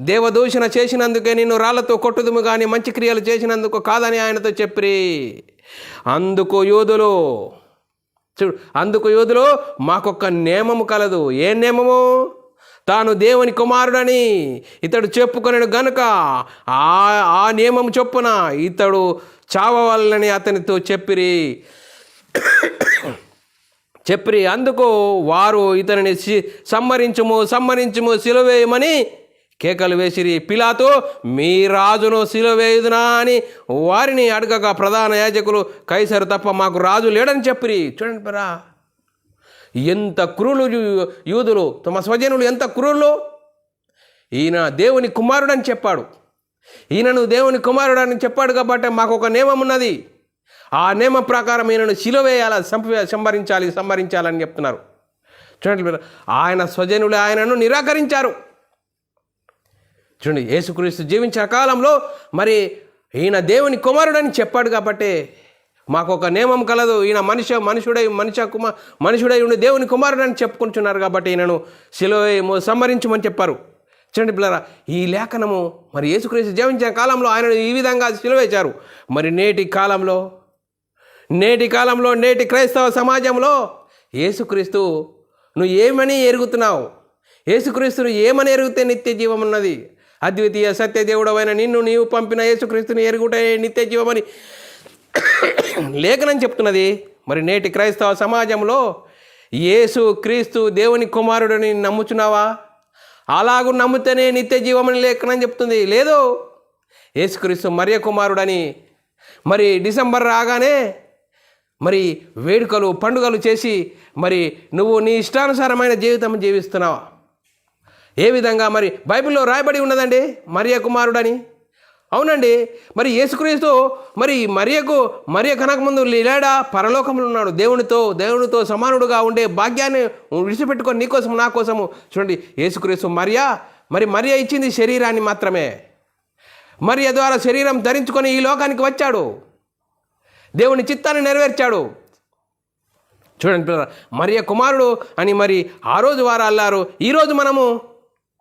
[SPEAKER 1] దేవదూషణ చేసినందుకే నిన్ను రాళ్లతో కొట్టుదుము కానీ మంచి క్రియలు చేసినందుకు కాదని ఆయనతో చెప్పిరి. అందుకు యూదులు మాకొక్క నియమము కలదు. ఏ నియమము? తాను దేవుని కుమారుడని ఇతడు చెప్పుకొనడు గనుక ఆ నియమం చొప్పున ఇతడు చావవలనని అతనితో చెప్పిరి. అందుకు వారు ఇతనిని సమ్మరించుము సిలువేయమని కేకలు వేసిరి. పిలాతు మీ రాజును సిలువేయుదునా అని వారిని అడగగా ప్రధాన యాజకులు కైసరు తప్ప మాకు రాజు లేడని చెప్పిరి. చూడండి పరా, ఎంత క్రూరులు యూదులు, తమ స్వజనులు ఎంత క్రూరులు. ఈయన దేవుని కుమారుడని చెప్పాడు, ఈయనను దేవుని కుమారుడని చెప్పాడు కాబట్టి మాకు ఒక నియమం ఉన్నది, ఆ నియమ ప్రకారం ఈయనను సిలువేయాలి, సంహరించాలని చెప్తున్నారు. చూడండి, ఆయన స్వజనులు ఆయనను నిరాకరించారు. చూడండి, యేసుక్రీస్తు జీవించిన కాలంలో మరి ఈయన దేవుని కుమారుడని చెప్పాడు కాబట్టి మాకు ఒక నియమం కలదు. ఈయన మనుషుడై ఉండి దేవుని కుమారుడు అని చెప్పుకుంటున్నారు కాబట్టి ఈయనను సిలువ సంహరించమని చెప్పారు. చూడండి పిల్లరా, ఈ లేఖనము మరి యేసుక్రీస్తు జీవించిన కాలంలో ఆయనను ఈ విధంగా సిలువేశారు. మరి నేటి కాలంలో నేటి క్రైస్తవ సమాజంలో యేసుక్రీస్తు నువ్వు ఏమని ఎరుగుతున్నావు? యేసుక్రీస్తును ఏమని ఎరిగితే నిత్య జీవం ఉన్నది? అద్వితీయ సత్యదేవుడవైన నీవు పంపిన యేసుక్రీస్తుని ఎరుగుటే నిత్య జీవమని లేఖనం చెప్తున్నది. మరి నేటి క్రైస్తవ సమాజంలో యేసు క్రీస్తు దేవుని కుమారుడిని నమ్ముచున్నావా? అలాగూ నమ్మితేనే నిత్య జీవమని లేఖనం చెప్తుంది. లేదు, యేసుక్రీస్తు మరియ కుమారుడని మరి డిసెంబర్ రాగానే మరి వేడుకలు పండుగలు చేసి మరి నువ్వు నీ ఇష్టానుసారమైన జీవితం జీవిస్తున్నావా? ఏ విధంగా మరి బైబిల్లో రాయబడి ఉన్నదండి మరియ కుమారుడని. అవునండి, మరి యేసుక్రీస్తు మరి మరియ కనకముందు లేడా? పరలోకంలో ఉన్నాడు, దేవునితో సమానుడుగా ఉండే భాగ్యాన్ని విడిచిపెట్టుకొని నీకోసం నా కోసము. చూడండి, యేసుక్రీస్తు మరియ ఇచ్చింది శరీరాన్ని మాత్రమే. మరియ ద్వారా శరీరం ధరించుకొని ఈ లోకానికి వచ్చాడు, దేవుని చిత్తాన్ని నెరవేర్చాడు. చూడండి, మరియ కుమారుడు అని మరి ఆ రోజు వారు అల్లారు. ఈరోజు మనము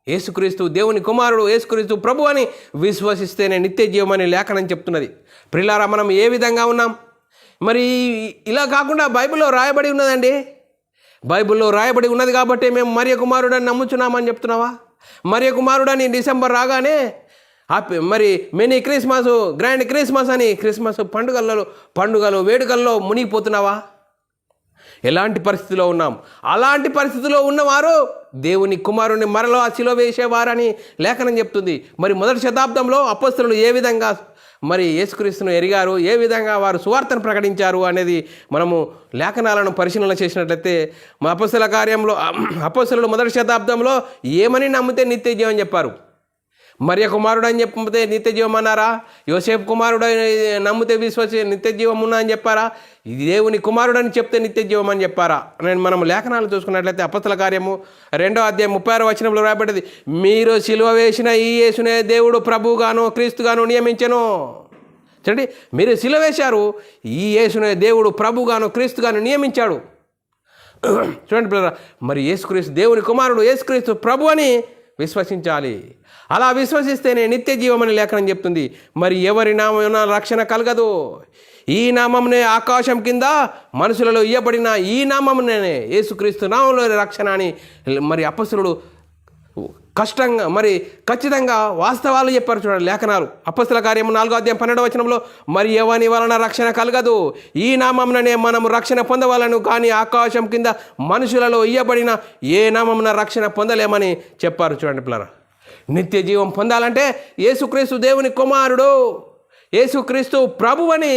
[SPEAKER 1] యేసుక్రీస్తు దేవుని కుమారుడు, యేసుక్రీస్తు ప్రభు అని విశ్వసిస్తేనే నిత్య జీవమని లేఖనం చెప్తున్నది. ప్రియులారా, మనం ఏ విధంగా ఉన్నాం? మరి ఇలా కాకుండా బైబిల్లో రాయబడి ఉన్నదండి. బైబిల్లో రాయబడి ఉన్నది కాబట్టి మేము మరియ కుమారుడని నమ్ముచున్నామని చెప్తున్నావా? మరియ కుమారుడని డిసెంబర్ రాగానే మరి మినీ క్రిస్మస్, గ్రాండ్ క్రిస్మస్ అని క్రిస్మస్ పండుగలు వేడుకల్లో మునిగిపోతున్నావా? ఎలాంటి పరిస్థితిలో ఉన్నాం? అలాంటి పరిస్థితిలో ఉన్నవారు దేవుని కుమారుని మరలో సిలువ వేసేవారని లేఖనం చెప్తుంది. మరి మొదటి శతాబ్దంలో అపొస్తలులు ఏ విధంగా మరి యేసుక్రీస్తును ఎరిగారు, ఏ విధంగా వారు సువార్తను ప్రకటించారు అనేది మనము లేఖనాలను పరిశీలన చేసినట్లయితే అపొస్తల కార్యంలో అపొస్తలులు మొదటి శతాబ్దంలో ఏమని నమ్మితే నిత్య జీవం చెప్పారు. మరియ కుమారుడు అని చెప్పితే నిత్య జీవం అన్నారా? యోసేపు కుమారుడు నమ్మితే నిత్య జీవం ఉన్నా అని చెప్పారా? ఇది దేవుని కుమారుడు అని చెప్తే నిత్య జీవం అని చెప్పారా? మనం లేఖనాలు చూసుకున్నట్లయితే అపొస్తలుల కార్యము 2వ అధ్యాయం 36వ వచనంలో రాయబడ్డది, మీరు సిలువ వేసిన ఈ యేసునే దేవుడు ప్రభువుగాను క్రీస్తుగాను నియమించెను. చూడండి, మీరు సిలువ వేశారు, ఈ యేసునే దేవుడు ప్రభువుగాను క్రీస్తుగాను నియమించాడు. చూడండి పిల్లరా, మరి యేసుక్రీస్తు దేవుని కుమారుడు, యేసుక్రీస్తు ప్రభు అని విశ్వసించాలి. అలా విశ్వసిస్తేనే నిత్య జీవం అని లేఖనం చెప్తుంది. మరి ఎవరి నామమున రక్షణ కలగదు. ఈ నామమునే ఆకాశం కింద మనుషులలో ఇయ్యబడిన ఈ నామమునే యేసుక్రీస్తు నామంలోని రక్షణ అని మరి అపొస్తలుడు కష్టంగా మరి ఖచ్చితంగా వాస్తవాలు చెప్పారు. చూడండి లేఖనాలు. అపొస్తలుల కార్యము 4వ అధ్యాయం 12వ వచనంలో, మరి ఎవని వలన రక్షణ కలగదు, ఈ నామముననే మనము రక్షణ పొందవాలను, కానీ ఆకాశం కింద మనుషులలో ఇయ్యబడిన ఏ నామమున రక్షణ పొందలేమని చెప్పారు. చూడండి పిల్లరా, నిత్య జీవం పొందాలంటే యేసుక్రీస్తు దేవుని కుమారుడు, యేసుక్రీస్తు ప్రభు అని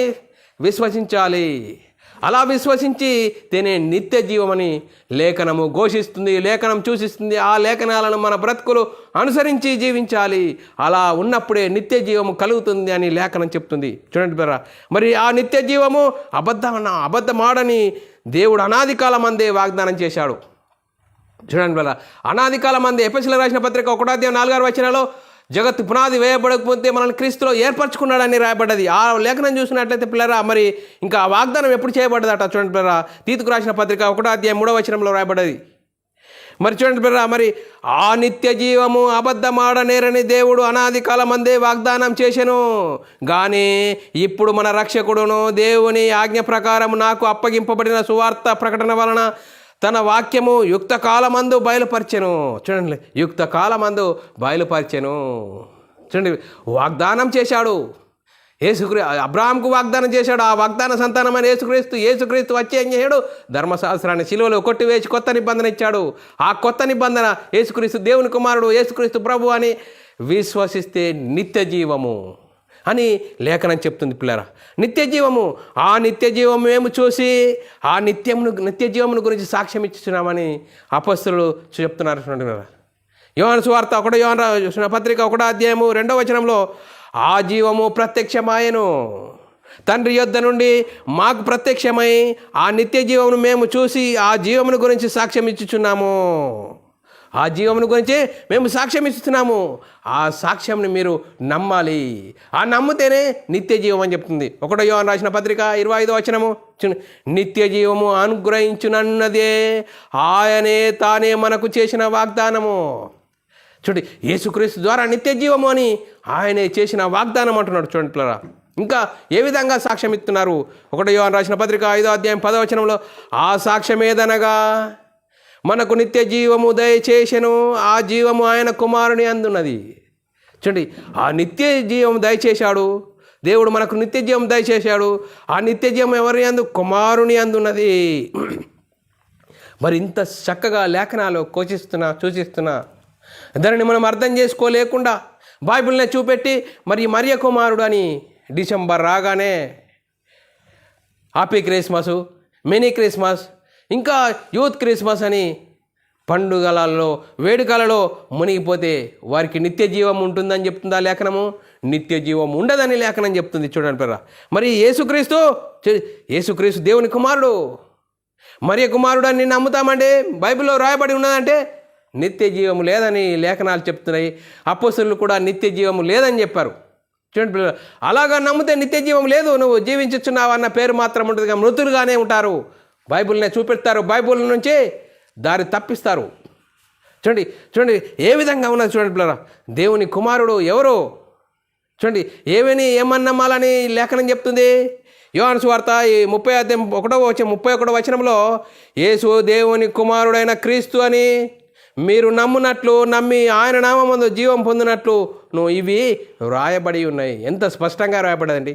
[SPEAKER 1] విశ్వసించాలి. అలా విశ్వసించి తేనే నిత్య జీవమని లేఖనము ఘోషిస్తుంది, లేఖనం సూచిస్తుంది. ఆ లేఖనాలను మన బ్రతుకులు అనుసరించి జీవించాలి. అలా ఉన్నప్పుడే నిత్య జీవము కలుగుతుంది అని లేఖనం చెప్తుంది. చూడండి బిడ్డలారా, మరి ఆ నిత్య జీవము అబద్ధమాడని దేవుడు అనాది కాలం అందే వాగ్దానం చేశాడు. చూడండి బిడ్డలారా, అనాది కాలం అందే ఎఫెసీయులకు రాసిన పత్రిక 1వ అధ్యాయం 4వ వచనంలో, జగత్తు పునాది వేయబడకపోతే మనల్ని క్రీస్తులో ఏర్పరచుకున్నాడని రాయబడ్డది. ఆ లేఖనం చూసినట్లయితే పిల్లరా, మరి ఇంకా ఆ వాగ్దానం ఎప్పుడు చేయబడ్డదట? చూడండి పిల్లరా, తీతుకు రాసిన పత్రిక 1వ అధ్యాయం 3వ వచనంలో రాయబడ్డది. మరి చూడండి పిల్లరా, మరి ఆ నిత్య జీవము అబద్ధమాడనేరని దేవుడు అనాది కాలమందే వాగ్దానం చేసెను. కానీ ఇప్పుడు మన రక్షకుడును దేవుని ఆజ్ఞ ప్రకారం నాకు అప్పగింపబడిన సువార్త ప్రకటన వలన తన వాక్యము యుక్త కాలమందు బయలుపరిచెను. చూడండి, యుక్త కాలమందు బయలుపరిచెను. చూడండి, వాగ్దానం చేశాడు. అబ్రాహాంకు వాగ్దానం చేశాడు. ఆ వాగ్దాన సంతానమైన యేసుక్రీస్తు వచ్చి ఏం చేశాడు? ధర్మశాస్త్రాన్ని శిలువలో కొట్టివేసి కొత్త నిబంధన ఇచ్చాడు. ఆ కొత్త నిబంధన యేసుక్రీస్తు దేవుని కుమారుడు, యేసుక్రీస్తు ప్రభు అని విశ్వసిస్తే నిత్య జీవము అని లేఖనం చెప్తుంది పిల్లరా. నిత్య జీవము, ఆ నిత్య జీవము మేము చూసి ఆ నిత్య జీవమును గురించి సాక్ష్యం ఇస్తున్నామని అపొస్తలులు చెప్తున్నారు. యోహాను సువార్త 1వ యోహాను రాసిన పత్రిక 1వ అధ్యాయము 2వ వచనంలో, ఆ జీవము ప్రత్యక్షమాయెను, తండ్రి యొద్ద నుండి మాకు ప్రత్యక్షమై ఆ నిత్య జీవమును మేము చూసి ఆ జీవమును గురించి సాక్ష్యం ఇచ్చుచున్నాము. ఆ జీవమును గురించి మేము సాక్ష్యం ఇస్తున్నాము. ఆ సాక్ష్యంని మీరు నమ్మాలి. ఆ నమ్మితేనే నిత్య జీవం అని చెప్తుంది. 1వ యోహాను రాసిన పత్రిక 25వ వచనము, నిత్య జీవము అనుగ్రహించునన్నదే ఆయనే తానే మనకు చేసిన వాగ్దానము. చూడండి, యేసుక్రీస్తు ద్వారా నిత్య జీవము అని ఆయనే చేసిన వాగ్దానం అంటున్నాడు. చూడండి పిల్లరా, ఇంకా ఏ విధంగా సాక్ష్యం ఇస్తున్నారు? 1వ యోహాను రాసిన పత్రిక 5వ అధ్యాయం 10వ వచనంలో, ఆ సాక్ష్యం ఏదనగా మనకు నిత్య జీవము దయచేసెను, ఆ జీవము ఆయన కుమారుని అందున్నది. చూడండి, ఆ నిత్య జీవం దయచేశాడు దేవుడు, మనకు నిత్య జీవం దయచేశాడు. ఆ నిత్య జీవం ఎవరి అందు? కుమారుని అందున్నది. మరి ఇంత చక్కగా లేఖనాలు సూచిస్తున్నా దానిని మనం అర్థం చేసుకోలేకుండా బైబిల్ని చూపెట్టి మరి మరియ కుమారుడు అని డిసెంబర్ రాగానే హ్యాపీ క్రిస్మస్, మినీ క్రిస్మస్, ఇంకా యూత్ క్రిస్మస్ అని పండుగలలో వేడుకలలో మునిగిపోతే వారికి నిత్య జీవం ఉంటుందని చెప్తుందా లేఖనము? నిత్య జీవం ఉండదని లేఖనం చెప్తుంది. చూడండి పిల్లరా, మరి యేసుక్రీస్తు దేవుని కుమారుడు, మరియ కుమారుడు అని నమ్ముతామంటే బైబిల్లో రాయబడి ఉన్నదంటే నిత్య జీవము లేదని లేఖనాలు చెప్తున్నాయి. అపొస్తలులు కూడా నిత్య జీవము లేదని చెప్పారు. చూడండి పిల్లలు, అలాగా నమ్మితే నిత్య జీవం లేదు, నువ్వు జీవించుచున్నావు అన్న పేరు మాత్రం ఉంటుంది, మృతులుగానే ఉంటారు. బైబిల్నే చూపెడతారు, బైబిల్ నుంచి దారి తప్పిస్తారు. చూడండి ఏ విధంగా ఉన్నది. చూడండి పిల్లరా, దేవుని కుమారుడు ఎవరు? చూడండి, ఏమన్నమాలని లేఖనం చెప్తుంది. యోహాను సువార్త 30వ అధ్యాయం 31వ వచనంలో, యేసు దేవుని కుమారుడైన క్రీస్తు అని మీరు నమ్మి ఆయన నామమందు జీవం పొందినట్లు ఇవి రాయబడి ఉన్నాయి. ఎంత స్పష్టంగా రాయబడదండి.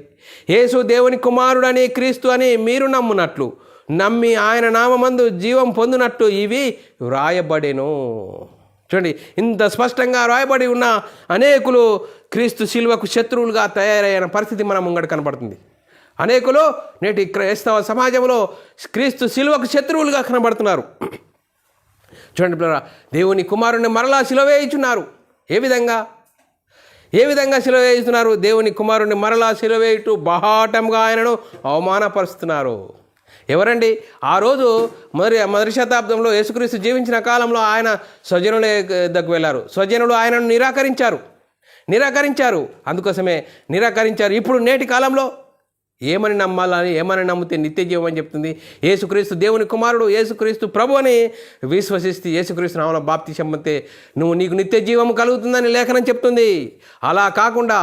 [SPEAKER 1] యేసు దేవుని కుమారుడని క్రీస్తు అని మీరు నమ్మి ఆయన నామమందు జీవం పొందినట్టు ఇవి వ్రాయబడెను. చూడండి, ఇంత స్పష్టంగా రాయబడి ఉన్న అనేకులు క్రీస్తు శిలువకు శత్రువులుగా తయారైన పరిస్థితి మన ముంగట కనబడుతుంది. అనేకులు నేటి క్రైస్తవ సమాజంలో క్రీస్తు శిలువకు శత్రువులుగా కనబడుతున్నారు. చూడండి పిల్లరా, దేవుని కుమారుని మరలా సిలువ వేయుచున్నారు. ఏ విధంగా? ఏ విధంగా సిలువ వేస్తున్నారు? దేవుని కుమారుని మరలా సిలువ వేయుటూ బాహాటంగా ఆయనను అవమానపరుస్తున్నారు. ఎవరండి? ఆ రోజు మొదటి శతాబ్దంలో యేసుక్రీస్తు జీవించిన కాలంలో ఆయన స్వజనుల దగ్గరకు వెళ్ళారు. స్వజనులు ఆయనను నిరాకరించారు. అందుకోసమే నిరాకరించారు. ఇప్పుడు నేటి కాలంలో ఏమని నమ్మాలని, ఏమని నమ్మితే నిత్య జీవం అని చెప్తుంది. యేసుక్రీస్తు దేవుని కుమారుడు, యేసుక్రీస్తు ప్రభు అని విశ్వసిస్తే, యేసుక్రీస్తు నామములో బాప్తిసం పొందితే నీకు నిత్య జీవం కలుగుతుందని లేఖనం చెప్తుంది. అలా కాకుండా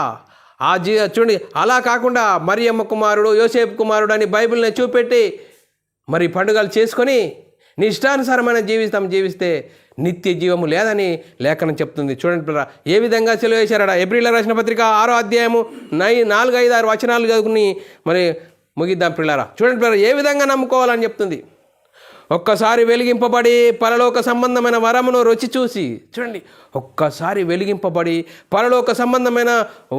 [SPEAKER 1] చూడండి, అలా కాకుండా మరియమ్మ కుమారుడు, యోసేపు కుమారుడు అని బైబిల్ని చూపెట్టి మరి పండుగలు చేసుకొని నీ ఇష్టానుసారమైన జీవిస్తే నిత్య జీవము లేదని లేఖనం చెప్తుంది. చూడండి పిల్లరా, ఏ విధంగా సిలువ వేశారట. ఏప్రిల్ రాసిన పత్రిక 6వ అధ్యాయము 4, 5, 6 వచనాలు చదువుకుని మరి ముగిద్దాం పిల్లరా. చూడండి పిల్లరా, ఏ విధంగా నమ్ముకోవాలని చెప్తుంది. ఒక్కసారి వెలిగింపబడి పరలోక సంబంధమైన వరమును రుచి చూసి, చూడండి, ఒక్కసారి వెలిగింపబడి పరలోక సంబంధమైన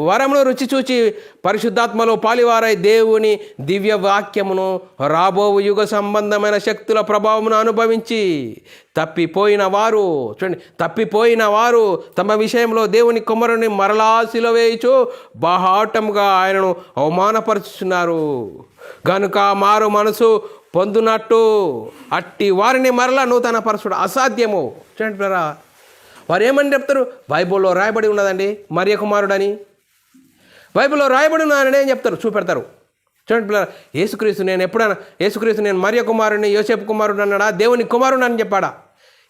[SPEAKER 1] వరమును రుచి చూచి పరిశుద్ధాత్మలో పాలివారై దేవుని దివ్య వాక్యమును రాబో యుగ సంబంధమైన శక్తుల ప్రభావమును అనుభవించి తప్పిపోయిన వారు తమ విషయంలో దేవుని కుమారుని మరలా సిలువ వేయుచు బాహాటంగా ఆయనను అవమానపరుచుతున్నారు. గనుక మారు మనసు పొందునట్టు అట్టి వారిని మరలా నూతన పరచుడు అసాధ్యము. చూడండి పిల్లరా, వారు ఏమని చెప్తారు? బైబిల్లో రాయబడి ఉన్నదండి మరియ కుమారుడని, బైబిల్లో రాయబడి ఉన్నానని ఏం చెప్తారు, చూపెడతారు. చూడండి పిల్లరా, యేసుక్రీస్తు నేను మరియ కుమారుడిని, యోసేపు కుమారుడు అన్నాడా? దేవుని కుమారుడు అని చెప్పాడా?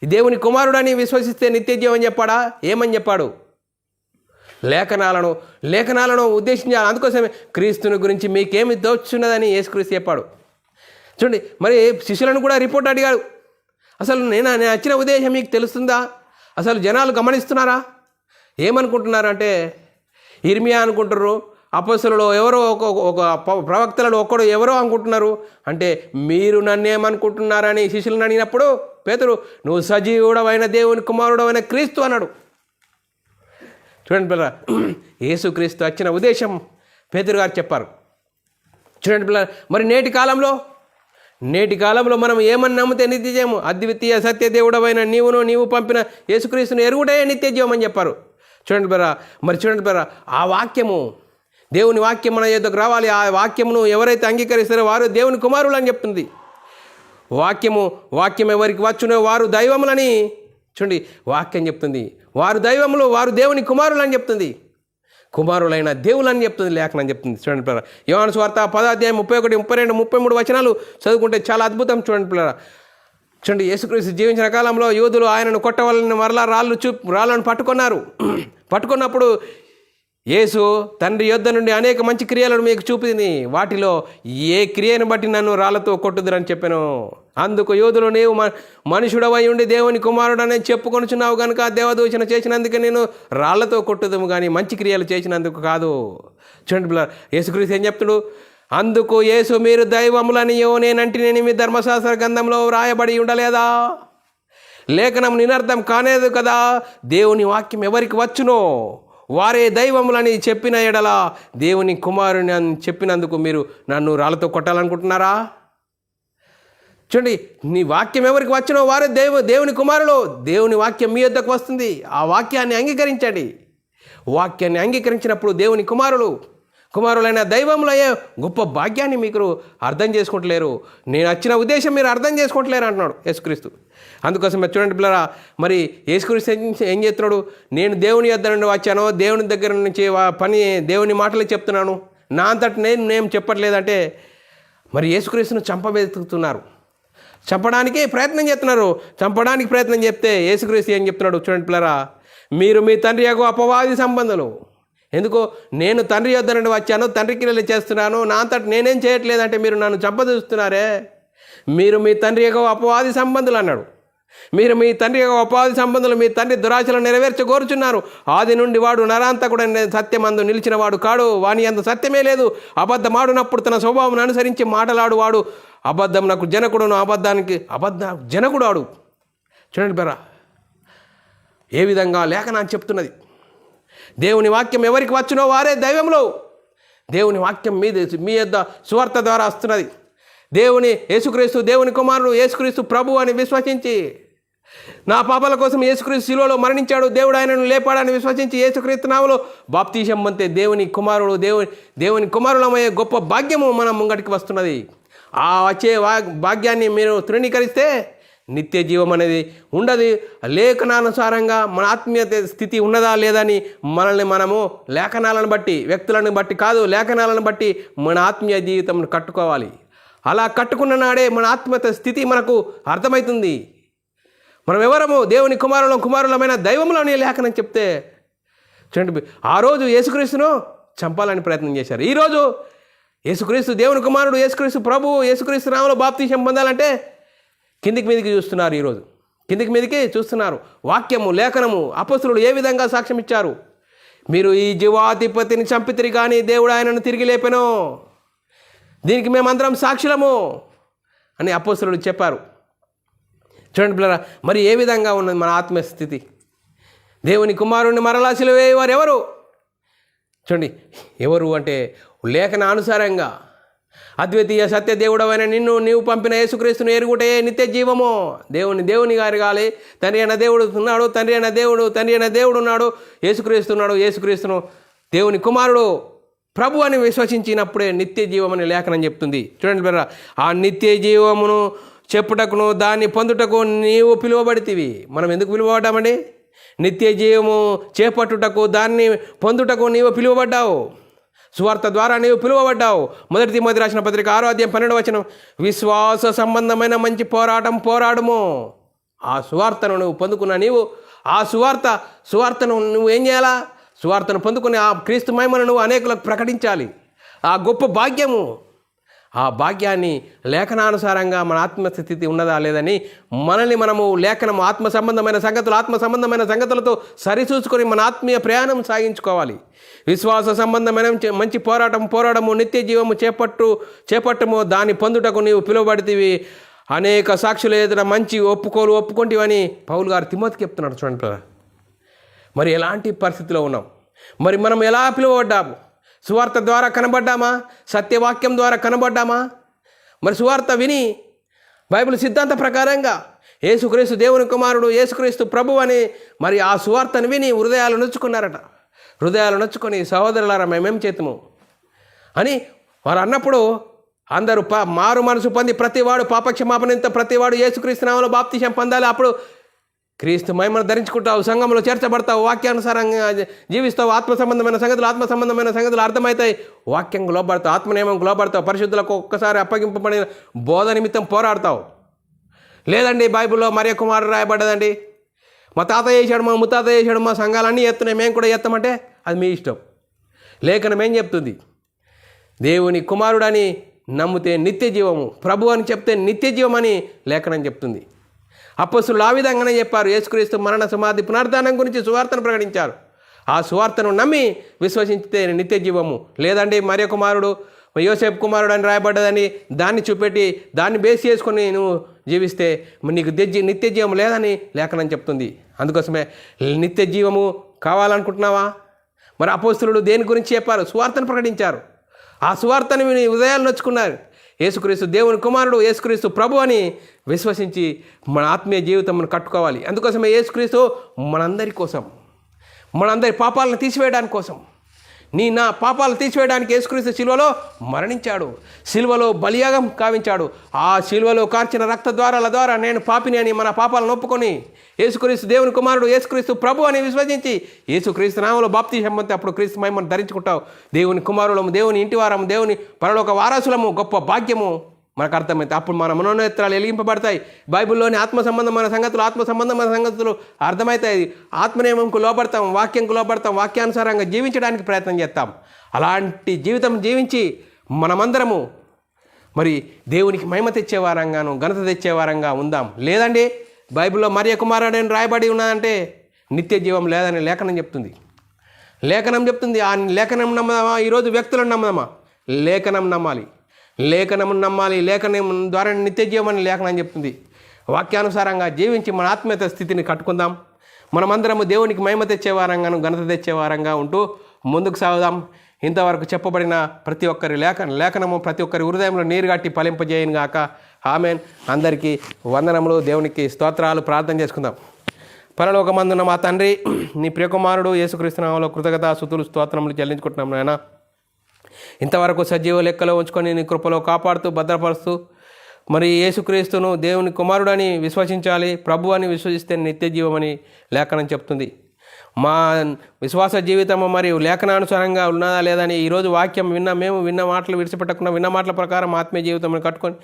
[SPEAKER 1] ఈ దేవుని కుమారుడని విశ్వసిస్తే నిత్య జీవం చెప్పాడా? ఏమని చెప్పాడు? లేఖనాలను ఉద్దేశించాలి. అందుకోసమే క్రీస్తుని గురించి మీకేమి తోచున్నదని యేసుక్రీస్తు చెప్పాడు. చూడండి, మరి శిష్యులను కూడా రిపోర్ట్ అడిగాడు. అసలు నేను వచ్చిన ఉద్దేశం మీకు తెలుస్తుందా? అసలు జనాలు గమనిస్తున్నారా? ఏమనుకుంటున్నారంటే ఇర్మియా అనుకుంటున్నారు, అపోస్తలులు ఎవరో ఒక ప్రవక్తలలో ఒక్కడు ఎవరో అనుకుంటున్నారు. అంటే మీరు నన్నేమనుకుంటున్నారని శిష్యులను అడిగినప్పుడు పేతురు, నువ్వు సజీవుడవైన దేవుని కుమారుడవైన క్రీస్తు అన్నాడు. చూడండి పిల్లరా, యేసుక్రీస్తు వచ్చిన ఉద్దేశం పేతురు గారు చెప్పారు. చూడండి పిల్లరా, మరి నేటి కాలంలో మనం ఏమని నమ్మితే నిత్య జీవము? అద్వితీయ సత్యదేవుడవైన నీవు పంపిన యేసుక్రీస్తుని ఎరుగుటే నిత్య జీవం అని చెప్పారు. చూడండి పిల్లరా, ఆ వాక్యము, దేవుని వాక్యం మన యొద్దకు రావాలి. ఆ వాక్యమును ఎవరైతే అంగీకరిస్తారో వారు దేవుని కుమారులు అని చెప్తుంది. వాక్యం ఎవరికి వచ్చునో వారు దైవములని, చూడండి, వాక్యం చెప్తుంది. వారు దైవములు, వారు దేవుని కుమారులు అని చెప్తుంది. కుమారులైన దేవులని చెప్తుంది, లేఖనం చెప్తుంది. చూడండి పిల్లరా, యోహాను సువార్త 10వ అధ్యాయం 31, 32, 33 వచనాలు చదువుకుంటే చాలా అద్భుతం. చూడండి పిల్లరా, చూడండి, యేసుక్రీస్తు జీవించిన కాలంలో యూదులు ఆయనను కొట్టవాలని మరలా రాళ్ళను పట్టుకున్నప్పుడు యేసు తండ్రి యొద్ద నుండి అనేక మంచి క్రియలను మీకు చూపింది, వాటిలో ఏ క్రియను బట్టి నన్ను రాళ్లతో కొట్టుదురని చెప్పాను. అందుకు యూదులు, నీవు మనుషుడవై ఉండి దేవుని కుమారుడనే చెప్పుకొనుచున్నావు కనుక దేవదూషణ చేసినందుకు నేను రాళ్లతో కొట్టుదుము కానీ మంచి క్రియలు చేసినందుకు కాదు. చూడండి పిల్లలు, యేసుక్రీస్తు ఏం చెప్తాడు? అందుకు యేసు, మీరు దైవములనియో నేనంటిని మీ ధర్మశాస్త్ర గ్రంథంలో వ్రాయబడి ఉండలేదా? లేఖనం నిరర్థం కానేదు కదా. దేవుని వాక్యం ఎవరికి వచ్చునో వారే దైవములని చెప్పిన ఎడల దేవుని కుమారుని అని చెప్పినందుకు మీరు నన్ను రాళ్ళతో కొట్టాలనుకుంటున్నారా? చూడండి, నీ వాక్యం ఎవరికి వచ్చినో వారే దేవుని కుమారులు. దేవుని వాక్యం మీ యొద్దకు వస్తుంది. ఆ వాక్యాన్ని అంగీకరించండి. వాక్యాన్ని అంగీకరించినప్పుడు దేవుని కుమారులైన దైవములయ్యే గొప్ప భాగ్యాన్ని మీకు అర్థం చేసుకుంటలేరు. నేను వచ్చిన ఉద్దేశం మీరు అర్థం చేసుకుంటలేరు అంటున్నాడు యేసుక్రీస్తు. అందుకోసం చూడండి పిల్లరా, మరి యేసుక్రీస్తు ఏం చేస్తున్నాడు? నేను దేవుని యొద్ద నుండి వచ్చాను, దేవుని దగ్గర నుంచి దేవుని మాటలు చెప్తున్నాను, నా అంతటి నేను చెప్పట్లేదంటే మరి యేసుక్రీస్తును చంపబెతుకుతున్నారు, చంపడానికి ప్రయత్నం చేస్తే యేసుక్రీస్తు ఏం చెప్తున్నాడు? చూడండి పిల్లరా, మీరు మీ తండ్రి యొక్క అపవాది సంబంధులు. ఎందుకో నేను తండ్రి యొద్ద నుండి వచ్చాను, తండ్రి క్రియలు చేస్తున్నాను, నా అంతటి నేనేం చేయట్లేదంటే మీరు నన్ను చంపదూస్తున్నారే. మీరు మీ తండ్రి యొక్క అపవాది సంబంధులు అన్నాడు. మీరు మీ తండ్రి యొక్క అపవాది సంబంధులు, మీ తండ్రి దురాశలను నెరవేర్చగోరుచున్నారు. ఆది నుండి వాడు నరాంతకుడైన సత్యమందు నిలిచిన వాడు కాడు, వాని అంత సత్యమే లేదు. అబద్ధమాడునప్పుడు తన స్వభావం అనుసరించి మాటలాడువాడు అబద్ధమునకు జనకుడును, అబద్ధ జనకుడు ఆడు. చూడండి బెరా, ఏ విధంగా లేఖనాన్ని చెప్తున్నది. దేవుని వాక్యం ఎవరికి వచ్చునో వారే దైవంలో. దేవుని వాక్యం మీ యొద్ద సువార్త ద్వారా వస్తున్నది. యేసుక్రీస్తు దేవుని కుమారుడు, యేసుక్రీస్తు ప్రభు అని విశ్వసించి నా పాపాల కోసం యేసుక్రీస్తు శిలువలో మరణించాడు, దేవుడు ఆయనను లేపాడని విశ్వసించి యేసుక్రీస్తు నామములో బాప్తీసం పొందితే దేవుని కుమారులమయ్యే గొప్ప భాగ్యము మన ముంగటికి వస్తున్నది. ఆ వచ్చే భాగ్యాన్ని మీరు తృణీకరిస్తే నిత్య జీవం అనేది ఉండదు. లేఖనానుసారంగా మన ఆత్మీయ స్థితి ఉన్నదా లేదని మనల్ని మనము లేఖనాలను బట్టి, వ్యక్తులను బట్టి కాదు, లేఖనాలను బట్టి మన ఆత్మీయ జీవితం కట్టుకోవాలి. అలా కట్టుకున్న నాడే మన ఆత్మీయ స్థితి మనకు అర్థమవుతుంది. మనం ఎవరము? దేవుని కుమారులమైన దైవములని లేఖనం చెప్తే చూడండి, ఆ రోజు యేసుక్రీస్తును చంపాలని ప్రయత్నం చేశారు. ఈరోజు యేసుక్రీస్తు దేవుని కుమారుడు, యేసుక్రీస్తు ప్రభువు, యేసుక్రీస్తు నామములో బాప్తీసం పొందాలంటే కిందికి మీదికి చూస్తున్నారు. ఈరోజు కిందికి మీదికి చూస్తున్నారు. వాక్యము, లేఖనము, అపొస్తలులు ఏ విధంగా సాక్ష్యం ఇచ్చారు? మీరు ఈ జీవాధిపతిని చంపితిరి కానీ దేవుడు ఆయనను తిరిగి లేపెను, దీనికి మేమందరం సాక్షులము అని అపొస్తలులు చెప్పారు. చూడండి పిల్లరా, మరి ఏ విధంగా ఉన్నది మన ఆత్మ స్థితి? దేవుని కుమారుణ్ణి మరలా సిలువ వేయవారు ఎవరు? చూడండి, ఎవరు అంటే లేఖనానుసారంగా అద్వితీయ సత్య దేవుడవైన నీవు పంపిన యేసుక్రీస్తును ఎరుగుటే నిత్య జీవము. దేవుని గారు కాలి, తండ్రి అయిన దేవుడు ఉన్నాడు, తండ్రి అయిన దేవుడు ఉన్నాడు, యేసుక్రీస్తును దేవుని కుమారుడు ప్రభు అని విశ్వసించినప్పుడే నిత్య జీవం అని లేఖనం చెప్తుంది. చూడండి బ్రదర్, ఆ నిత్య జీవమును చెప్పుటకును దాన్ని పొందుటకు నీవు పిలువబడితివి. మనం ఎందుకు పిలువబడ్డామండి? నిత్య జీవము చేపట్టుటకు, దాన్ని పొందుటకు నీవు పిలువబడ్డావు. సువార్త ద్వారా నీవు పిలువబడ్డావు. 1 తిమోతి రాసిన పత్రిక 6:12 విశ్వాస సంబంధమైన మంచి పోరాడము. ఆ సువార్తను నువ్వు పొందుకున్న నీవు, ఆ సువార్తను నువ్వు ఏం చేయాలా? సువార్తను పొందుకుని ఆ క్రీస్తు మహిమను నువ్వు అనేకులకు ప్రకటించాలి. ఆ గొప్ప భాగ్యము, ఆ భాగ్యాన్ని లేఖనానుసారంగా మన ఆత్మస్థితి ఉన్నదా లేదని మనల్ని మనము లేఖనము ఆత్మ సంబంధమైన సంగతులతో సరిచూసుకొని మన ఆత్మీయ ప్రయాణం సాగించుకోవాలి. విశ్వాస సంబంధమైన మంచి పోరాడము, నిత్య జీవము చేపట్టము, దాన్ని పొందుటకు నీవు పిలువబడితివి. అనేక సాక్షుల ఎదుట మంచి ఒప్పుకుంటివని పౌలు గారు తిమోతికి చెప్తున్నాడు. చూడండి, మరి ఎలాంటి పరిస్థితిలో ఉన్నాం? మరి మనం ఎలా పిలువబడ్డాము? సువార్త ద్వారా కనబడ్డామా? సత్యవాక్యం ద్వారా కనబడ్డామా? మరి సువార్త విని బైబిల్ సిద్ధాంత ప్రకారంగా యేసుక్రీస్తు దేవుని కుమారుడు, యేసుక్రీస్తు ప్రభు అని మరి ఆ సువార్తను విని హృదయాలు నొచ్చుకొని సహోదరులారా మేమేం చేతుము అని వారు అన్నప్పుడు అందరూ మారు మనసు పొంది ప్రతివాడు పాపక్షమాపణంతో ప్రతివాడు యేసుక్రీస్తు నామములో బాప్తిసం పొందాలి. అప్పుడు క్రీస్తు మహిమను ధరించుకుంటావు, సంఘంలో చేర్చబడతావు, వాక్యానుసారంగా జీవిస్తావు, ఆత్మ సంబంధమైన సంగతులు అర్థమవుతాయి, వాక్యంకు లోబడతావు, ఆత్మనియమంకు లోబడతావు, పరిశుద్ధులకు ఒక్కసారి అప్పగింపబడిన బోధ నిమిత్తం పోరాడతావు. లేదండి బైబిల్లో మరియ కుమారుడు రాయబడ్డదండి, మా తాత చేశాడు, మా ముత్తాత చేశాడు, మా సంఘాలన్నీ ఎత్తున్నాయి, మేము కూడా ఎత్తామంటే అది మీ ఇష్టం. లేఖనం ఏం చెప్తుంది? దేవుని కుమారుడని నమ్మితే నిత్య జీవము, ప్రభు అని చెప్తే నిత్య జీవం అని లేఖనం చెప్తుంది. అపొస్తలులు ఆ విధంగానే చెప్పారు. యేసుక్రీస్తు మరణ సమాధి పునరుద్ధానం గురించి సువార్తను ప్రకటించారు. ఆ సువార్తను నమ్మి విశ్వసించితే నిత్య జీవము. లేదండి మరియ కుమారుడు, యోసేపు కుమారుడు అని రాయబడ్డదని దాన్ని చూపెట్టి దాన్ని బేస్ చేసుకొని నువ్వు జీవిస్తే నీకు నిత్య జీవం లేదని లేఖనం చెప్తుంది. అందుకోసమే నిత్య జీవము కావాలనుకుంటున్నావా? మరి అపొస్తలులు దేని గురించి చెప్పారు? సువార్తను ప్రకటించారు. ఆ సువార్తను విని హృదయాలు నొచ్చుకున్నారు. యేసుక్రీస్తు దేవుని కుమారుడు, యేసుక్రీస్తు ప్రభు అని విశ్వసించి మన ఆత్మీయ జీవితం కట్టుకోవాలి. అందుకోసమే యేసుక్రీస్తు మనందరి పాపాలను తీసివేయడానికి కోసం, నా పాపాలు తీసివేయడానికి యేసుక్రీస్తు శిలువలో మరణించాడు, శిలువలో బలియాగం కావించాడు. ఆ శిలువలో కార్చిన రక్త ద్వారా నేను పాపిని అని మన పాపాలను ఒప్పుకొని యేసుక్రీస్తు దేవుని కుమారుడు, యేసుక్రీస్తు ప్రభు అని విశ్వసించి యేసుక్రీస్తు నామములో బాప్తిసం పొందితే అప్పుడు క్రీస్తు మహిమను ధరించుకుంటావు. దేవుని కుమారులము, దేవుని ఇంటివారము, దేవుని పరలోక వారసులము, గొప్ప భాగ్యము మనకు అర్థమైతే అప్పుడు మన మనోనేత్రాలు వెలిగింపబడతాయి. బైబిల్లోని ఆత్మ సంబంధమైన సంగతులు అర్థమవుతాయి. ఆత్మనియమంకు లోబడతాం, వాక్యంకు లోబడతాం, వాక్యానుసారంగా జీవించడానికి ప్రయత్నం చేస్తాం. అలాంటి జీవితం జీవించి మనమందరము మరి దేవునికి మహిమ తెచ్చేవారంగాను, ఘనత తెచ్చేవారంగా ఉందాం. లేదండి బైబిల్లో మరియ కుమారుడని రాయబడి ఉన్నదంటే నిత్య జీవం లేదని లేఖనం చెప్తుంది. ఆ లేఖనం నమ్మదామా? ఈరోజు వ్యక్తులను నమ్మదామా? లేఖనం నమ్మాలి. లేఖనం ద్వారా నిత్య జీవం అని లేఖనం చెప్తుంది. వాక్యానుసారంగా జీవించి మన ఆత్మీయత స్థితిని కట్టుకుందాం. మనమందరము దేవునికి మహిమ తెచ్చేవారంగాను, ఘనత తెచ్చేవారంగా ఉంటూ ముందుకు సాగుదాం. ఇంతవరకు చెప్పబడిన ప్రతి ఒక్కరి లేఖనము ప్రతి ఒక్కరి హృదయంలో నీరుగట్టి ఫలింపజేయను గాక. ఆమెన్. అందరికీ వందనములు, దేవునికి స్తోత్రాలు. ప్రార్థన చేసుకుందాం. పరలోకమందున్న మా తండ్రి, నీ ప్రియకుమారుడు యేసుక్రీస్తు నామములో కృతజ్ఞత స్తుతులు స్తోత్రములు చెల్లించుకుంటున్నాం నాయన. ఇంతవరకు సజీవ లెక్కలో ఉంచుకొని నీ కృపలో కాపాడుతూ భద్రపరుస్తూ మరి యేసుక్రీస్తును దేవుని కుమారుడని విశ్వసించాలి, ప్రభు అని విశ్వసిస్తే నిత్య జీవమని లేఖనం చెప్తుంది. మా విశ్వాస జీవితము మరియు లేఖనానుసారంగా ఉన్నదా లేదని ఈరోజు వాక్యం విన్న మాటలు విడిచిపెట్టకుండా విన్న మాటల ప్రకారం ఆత్మీయ జీవితం కట్టుకొని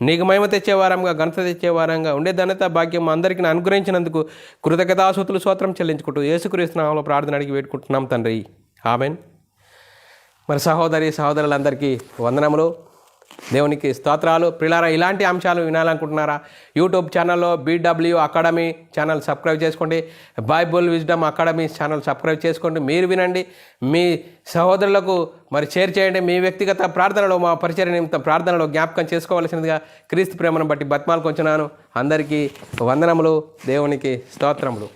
[SPEAKER 1] నీకు మహిమ తెచ్చేవారంగా, ఘనత తెచ్చేవారంగా ఉండే ధన్యత భాగ్యం అందరికీ అనుగ్రహించినందుకు కృతజ్ఞతాస్తుతులు స్తోత్రం చెల్లించుకుంటూ యేసుక్రీస్తు నామములో ప్రార్థన అడిగి వేడుకుంటున్నాం తండ్రి. ఆమెన్. మరి సహోదరులందరికీ వందనములు, దేవునికి స్తోత్రాలు. ప్రిలారా, ఇలాంటి అంశాలు వినాలనుకుంటున్నారా? యూట్యూబ్ ఛానల్లో BW అకాడమీ ఛానల్ సబ్స్క్రైబ్ చేసుకోండి. Bible wisdom academy channel subscribe చేసుకోండి. మీరు వినండి, మీ సహోదరులకు మరి షేర్ చేయండి. మీ వ్యక్తిగత ప్రార్థనలో, మా పరిచర్య నిమిత్తం ప్రార్థనలో జ్ఞాపకం చేసుకోవాల్సిందిగా క్రీస్తు ప్రేమను బట్టి బతిమాలు కొంచున్నాను. అందరికీ వందనములు, దేవునికి స్తోత్రములు.